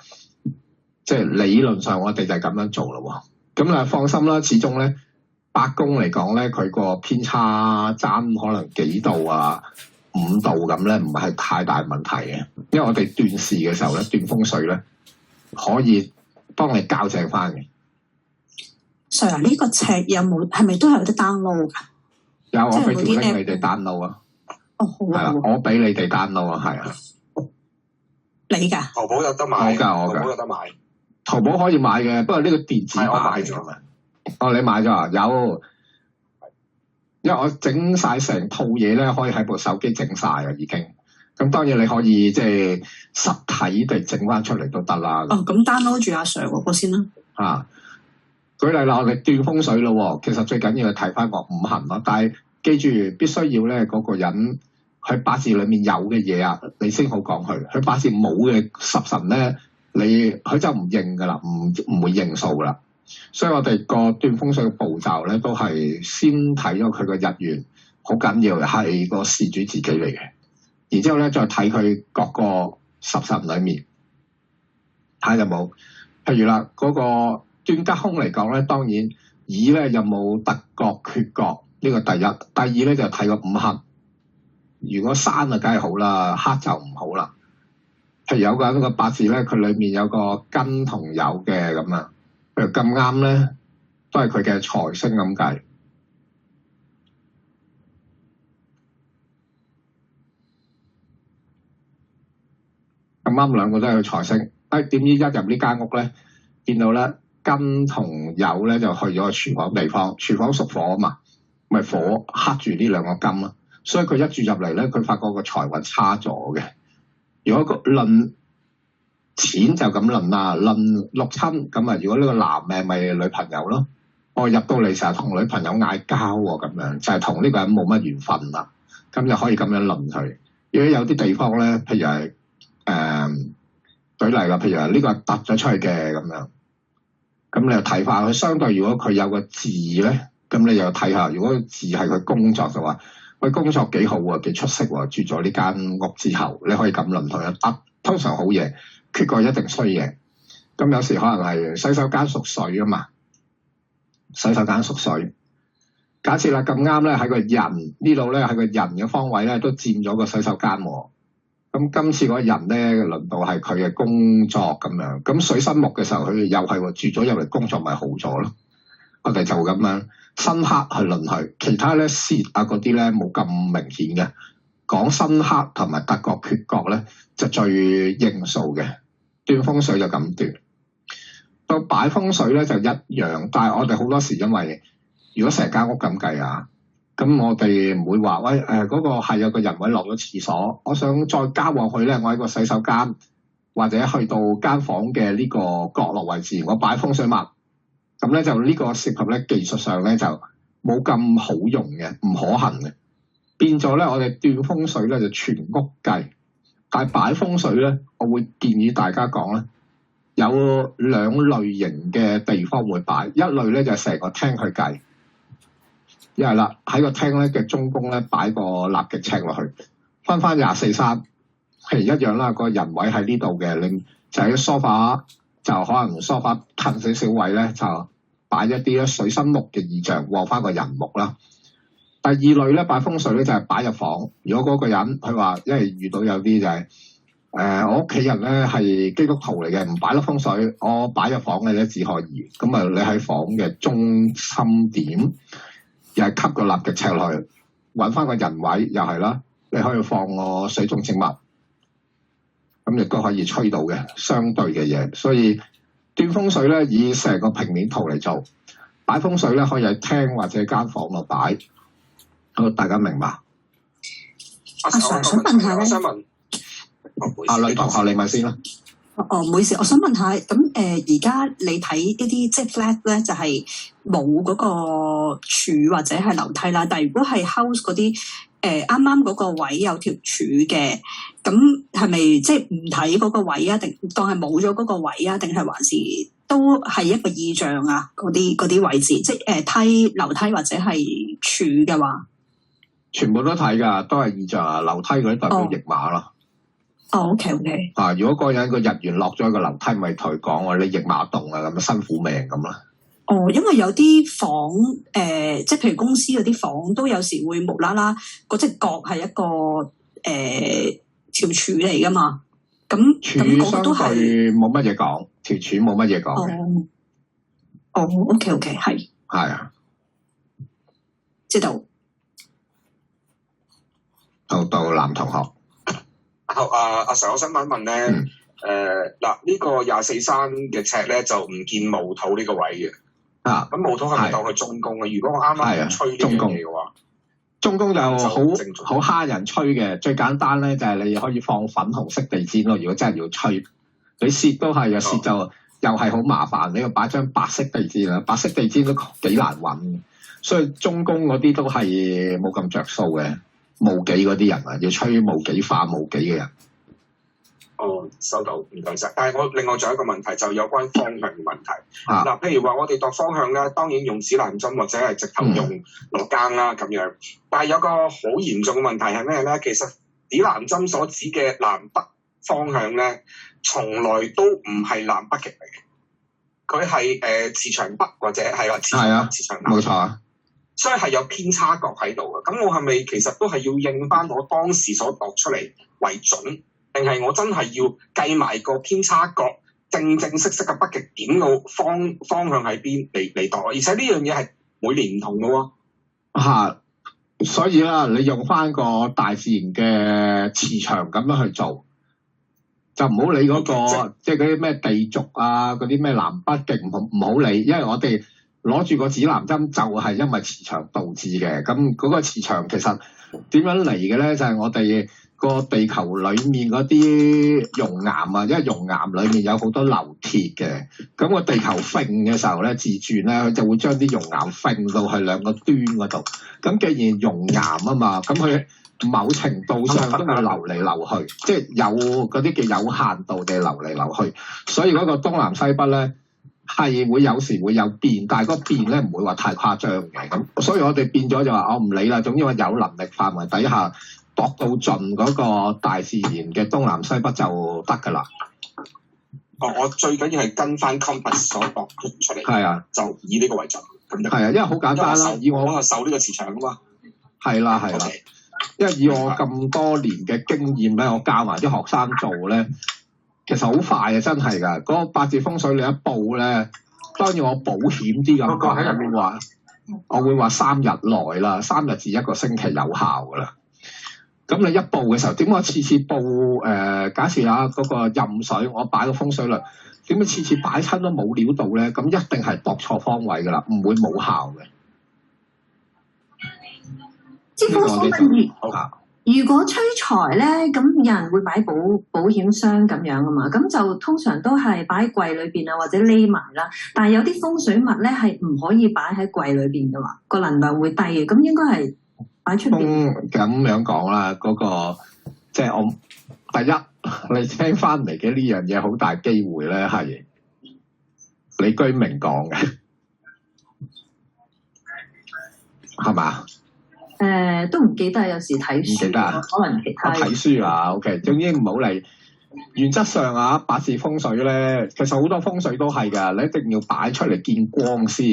即係理論上我哋就係咁樣做咯。咁啊放心啦，始終咧白宮嚟講咧，佢個偏差爭可能幾度啊5度咁咧，唔係太大問題嘅。因為我哋斷事嘅時候咧，斷風水咧可以幫你校正翻嘅。Sir，呢個尺有冇係咪都係有得 download 㗎？有，我俾條 link 你哋 download 啊。哦，好啊。係啦，我俾你哋 download 啊，係啊。你㗎？淘寶有得買。我㗎。淘寶有得買。淘寶可以買嘅，不過呢個電子版㗎嘛。哦，你買咗啊？有。因為我整晒成套嘢咧，可以喺部手機整晒啊，已經。咁當然你可以即係實體地整翻出嚟都得啦。哦，咁 download 住阿 Sir 嗰個先啦。啊，舉例啦，我哋斷風水咯，其實最緊要係睇翻個五行咯。但係記住，必須要咧嗰個人佢八字裡面有嘅嘢啊，你先好講佢。佢八字冇嘅十神咧，佢就唔認噶啦，唔會認數噶啦。所以我哋個斷風水嘅步驟咧，都係先睇咗佢個日元，好緊要係個事主自己嚟嘅。然之後咧，再睇佢各個十神裡面睇有冇。譬如啦，嗰個斷吉凶嚟講咧，當然以咧有冇突角缺角呢個第一。第二咧就睇個五行。如果山啊，梗係好啦，黑就唔好啦。譬如有個人個八字咧，佢裡面有個金同酉嘅咁啊。譬如咁啱咧，都係佢嘅財星咁計。咁啱兩個都係佢財星。點知一入呢間屋咧，見到咧金同酉咧就去咗個廚房地方。廚房屬火啊嘛，咪火克住呢兩個金咯。所以佢一住入嚟咧，佢發覺個財運差咗嘅。如果個論錢就咁論啦，論六親咁啊！如果呢個男命咪女朋友咯，我入到嚟成日同女朋友嗌交喎，咁樣就係同呢個人冇乜緣分啦。咁就可以咁樣論佢。如果有啲地方咧，譬如係舉例啦，譬如係呢個突咗出去嘅咁樣，咁你又睇翻佢相對。如果佢有個字咧，咁你又睇下。如果字係佢工作就話，喂，工作幾好喎，幾出色喎，住咗呢間屋之後，你可以咁論佢啊。通常好嘢。缺角一定衰嘅，咁有時可能係洗手間屬水啊嘛，洗手間屬水。假設啦，咁啱咧喺個人呢度咧，喺個人嘅方位咧都佔咗個洗手間喎。咁今次嗰個人咧輪到係佢嘅工作咁樣，咁水生木嘅時候，佢又係住咗入嚟工作咪好咗咯。我哋就咁樣生克去論佢，其他咧泄啊嗰啲咧冇咁明顯嘅。講生克同埋突角缺角咧，就最應數嘅。斷風水就咁斷。到擺風水咧就一樣，但係我哋好多時因為如果成間屋咁計啊，咁我哋唔會話喂嗰個係有個人位落咗廁所，我想再加旺佢咧，我喺個洗手間或者去到間房嘅呢個角落位置，我擺風水物，咁咧就呢個涉及咧技術上咧就冇咁好用嘅，唔可行嘅。變咗咧，我哋斷風水咧就全屋計，但係擺風水咧，我會建議大家講咧，有兩類型嘅地方會擺，一類咧就係成個廳去計，一係啦喺個廳咧嘅中宮咧擺個立極尺落去，分翻24/3，譬如一樣啦，個人位喺呢度嘅，你就喺梳化，就可能梳化近少少位咧，就擺一啲咧水生木嘅意象，旺翻個人木啦。第二類咧擺風水咧就係擺入房。如果嗰個人佢話，因為遇到有啲就係我屋企人咧係基督徒嚟嘅，唔擺粒風水，我擺入房嘅咧只可以。咁啊，你喺房嘅中心點，又係吸個立極尺落去，揾翻個人位又係啦。你可以放個水中植物，咁亦都可以吹到嘅相對嘅嘢。所以斷風水咧以成個平面圖嚟做，擺風水咧可以喺廳或者間房度擺。好，大家明白。阿 Sir 想問下咧，我想問，女同學你問先啦。哦，唔好意思，我想問下，咁而家你睇一啲即係 flat 咧，就係冇嗰個柱或者係樓梯啦。但係如果係 house 嗰啲，啱啱嗰個位有條柱嘅，咁係咪即係唔睇嗰個位啊？定當係冇咗嗰個位啊？定係還是都係一個意象啊？嗰啲位置，即係梯、樓梯或者係柱嘅話，全部都睇㗎，都係意象啊！樓梯嗰啲代表驛馬咯。哦 ，OK。如果嗰個人個日元落咗個樓梯，咪同佢講話你驛馬動啊，咁辛苦命咁啦。哦，因為有啲房即係譬如公司嗰啲房都有時會無啦啦嗰隻角係一個條柱嚟噶嘛。咁嗰個都係冇乜嘢講，條柱冇乜嘢講嘅。哦 ，OK，係啊，知道。到男同學。阿 Sir， 我想問一問咧，嗱呢個24山嘅尺咧就唔見墓土呢個位嘅。咁墓土係咪當佢中宮啊？如果我啱啱吹呢樣嘢嘅話，中宮就好蝦人吹嘅。最簡單咧就係你可以放粉紅色地氈咯。如果真係要吹，你蝕都係啊，蝕就又係好麻煩。你要擺張白色地氈啦，白色地氈都幾難揾，所以中宮嗰啲都係冇咁着數嘅。墓紀嗰啲人啊，要吹墓紀化墓紀嘅人。哦，收到，唔該晒。但係我另外仲有一個問題，就有關方向嘅問題。譬如話我哋度方向咧，當然用指南針或者係直頭用落更啦咁樣。但係有個好嚴重嘅問題係咩咧？其實指南針所指嘅南北方向咧，從來都唔係南北極嚟嘅。佢係磁場北或者係啦，磁場北、磁場南。冇錯啊。所以係有偏差角喺度嘅。咁我係咪其實都係要應翻我當時所度出嚟為準？定係我真係要計埋個偏差角，正式嘅北極點個方向喺邊嚟度，而且呢樣嘢係每年唔同嘅喎。所以啦，你用翻個大自然嘅磁場咁樣去做，就唔好理嗰個即係嗰啲咩地軸啊，嗰啲咩南北極唔好理，因為我哋攞住個指南針就係因為磁場導致嘅。咁嗰個磁場其實點樣嚟嘅咧？就係我哋個地球裡面嗰啲熔岩啊，因為熔岩裡面有好多流鐵嘅，咁個地球揈嘅時候咧，自轉咧，佢就會將啲熔岩揈到去兩個端嗰度。咁既然熔岩啊嘛，咁佢某程度上都會流嚟流去，即係有嗰啲叫有限度地流嚟流去。所以嗰個東南西北咧係會有時會有變，但係個變咧唔會話太誇張嘅。咁所以我哋變咗就話我唔理啦，總之我有能力範圍底下度到盡嗰個大自然嘅東南西北就得㗎啦。我最緊要係跟翻 compass 所度出嚟。係啊，就以呢個為準。係啊，因為好簡單啦。以我係受呢個磁場㗎嘛。係啦。Okay. 因為以我咁多年嘅經驗咧，我教埋啲學生做咧，其實好快啊，真係㗎。嗰個八字風水你一報咧，當然我保險啲咁講，我會話3日內啦，3日至1個星期有效㗎啦。咁你一報嘅時候，點解次次報假設啊嗰個壬水，我擺個風水輪，點解次次擺親都冇料到咧？咁一定係度錯方位㗎啦，唔會冇效嘅。師傅，我問如果催財咧，咁有人會擺保險箱咁樣啊嘛，咁就通常都係擺喺櫃裏邊啊，或者匿埋啦。但係有啲風水物咧係唔可以擺喺櫃裏邊嘅話，個能量會低嘅。咁應該係擺出邊。咁樣講啦，嗰個即係我第一，你聽翻嚟嘅呢樣嘢好大機會咧係李居明講嘅，係嘛？都唔記得，有時睇書，記得可能其他睇書啊。OK， 總之唔好理。原則上啊，八字風水咧，其實好多風水都係㗎，你一定要擺出嚟見光先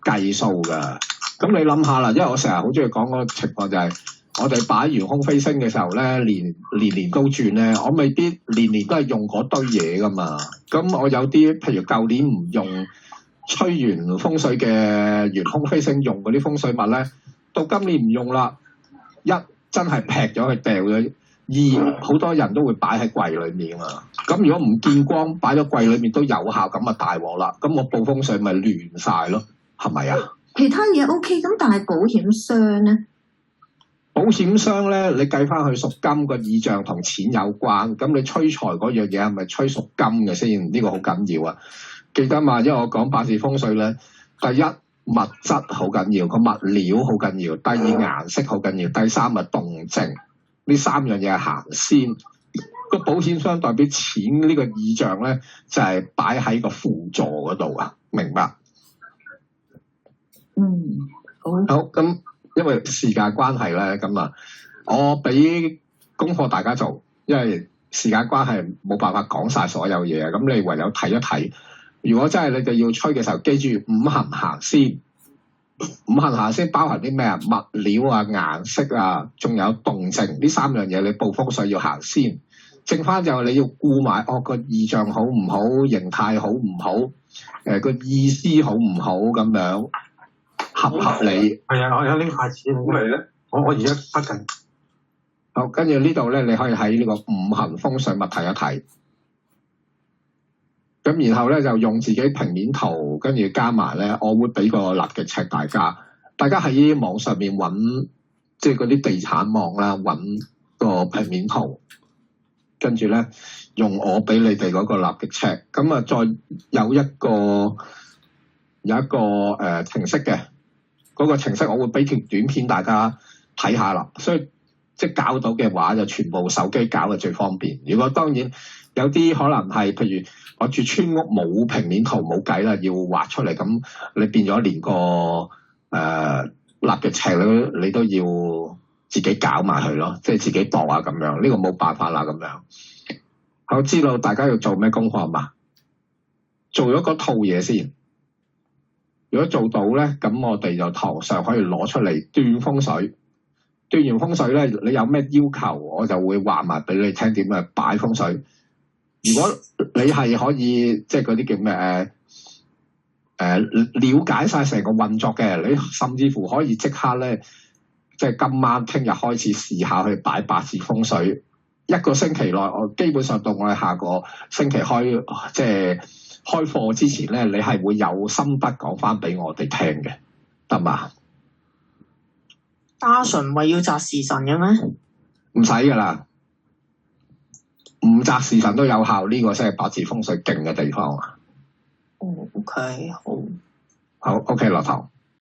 計數㗎。咁你諗下啦，因為我成日好中意講嗰個情況就係，我哋擺玄空飛星嘅時候咧，年都轉咧，我未必年都係用嗰堆嘢㗎嘛。咁我有啲譬如舊年唔用吹完風水嘅玄空飛星用嗰啲風水物咧。到今年唔用啦，一真係劈咗佢掉咗，二好多人都會擺喺櫃裏面啊嘛。咁如果唔見光擺咗櫃裏面都有效，咁啊大鑊啦。咁我報風水咪亂晒咯，係咪啊？其他嘢 OK，咁但係保險箱咧？保險箱咧，你計翻去屬金個意象同錢有關，咁你催財嗰樣嘢係咪催屬金嘅先？呢個好緊要啊！記得嘛，因為我講八字風水咧，第一物質好緊要，個物料好緊要；第二顏色好緊要；第三係動靜，呢三樣嘢係行先。個保險箱代表錢呢個意象咧，就係擺喺個輔助嗰度啊，明白？好咁。因為時間關係咧，咁啊，我俾功課大家做，因為時間關係冇辦法講晒所有嘢啊。咁你唯有睇一睇。如果真係你哋要吹嘅時候，記住五行行先。五行行先包含啲咩啊？物料啊、顏色啊，仲有動靜呢三樣嘢，你報風水要行先。剩翻就你要顧埋個意象好唔好，形態好唔好，個意思好唔好咁樣。合唔合理？係啊，我有拎筷子咁嚟咧。我而家筆緊。好，跟住呢度咧，你可以喺呢個五行風水物睇一睇。咁然後咧就用自己平面圖，跟住加埋咧，我會俾個立極尺大家。大家喺網上面揾，即係嗰啲地產網啦，揾個平面圖，跟住咧用我俾你哋嗰個立極尺。咁啊，再有一個程式嘅。嗰個程式我會俾條短片大家睇下啦，所以即係搞到嘅話就全部手機搞嘅最方便。如果當然有啲可能係譬如我住村屋冇平面圖冇計啦，要畫出嚟，咁你變咗連個立嘅尺你都要自己搞埋佢咯，即係自己度啊咁樣。呢個冇辦法啦咁樣。我知道大家要做咩功課嘛？做咗嗰套嘢先。如果做到咧，咁我哋就堂上可以攞出嚟斷風水。斷完風水咧，你有咩要求，我就會話埋俾你聽點樣擺風水。如果你係可以即係嗰啲叫咩了解晒成個運作嘅，你甚至乎可以即刻咧，即係今晚聽日開始試下去擺八字風水。一個星期內，我基本上到我哋下個星期開課之前咧，你係會有心得講翻俾我哋聽嘅，得嘛？家純唔係要擇時辰嘅咩？唔使噶啦，唔擇時辰都有效，呢個先係八字風水勁嘅地方啊！哦，OK，好，好 OK，落堂。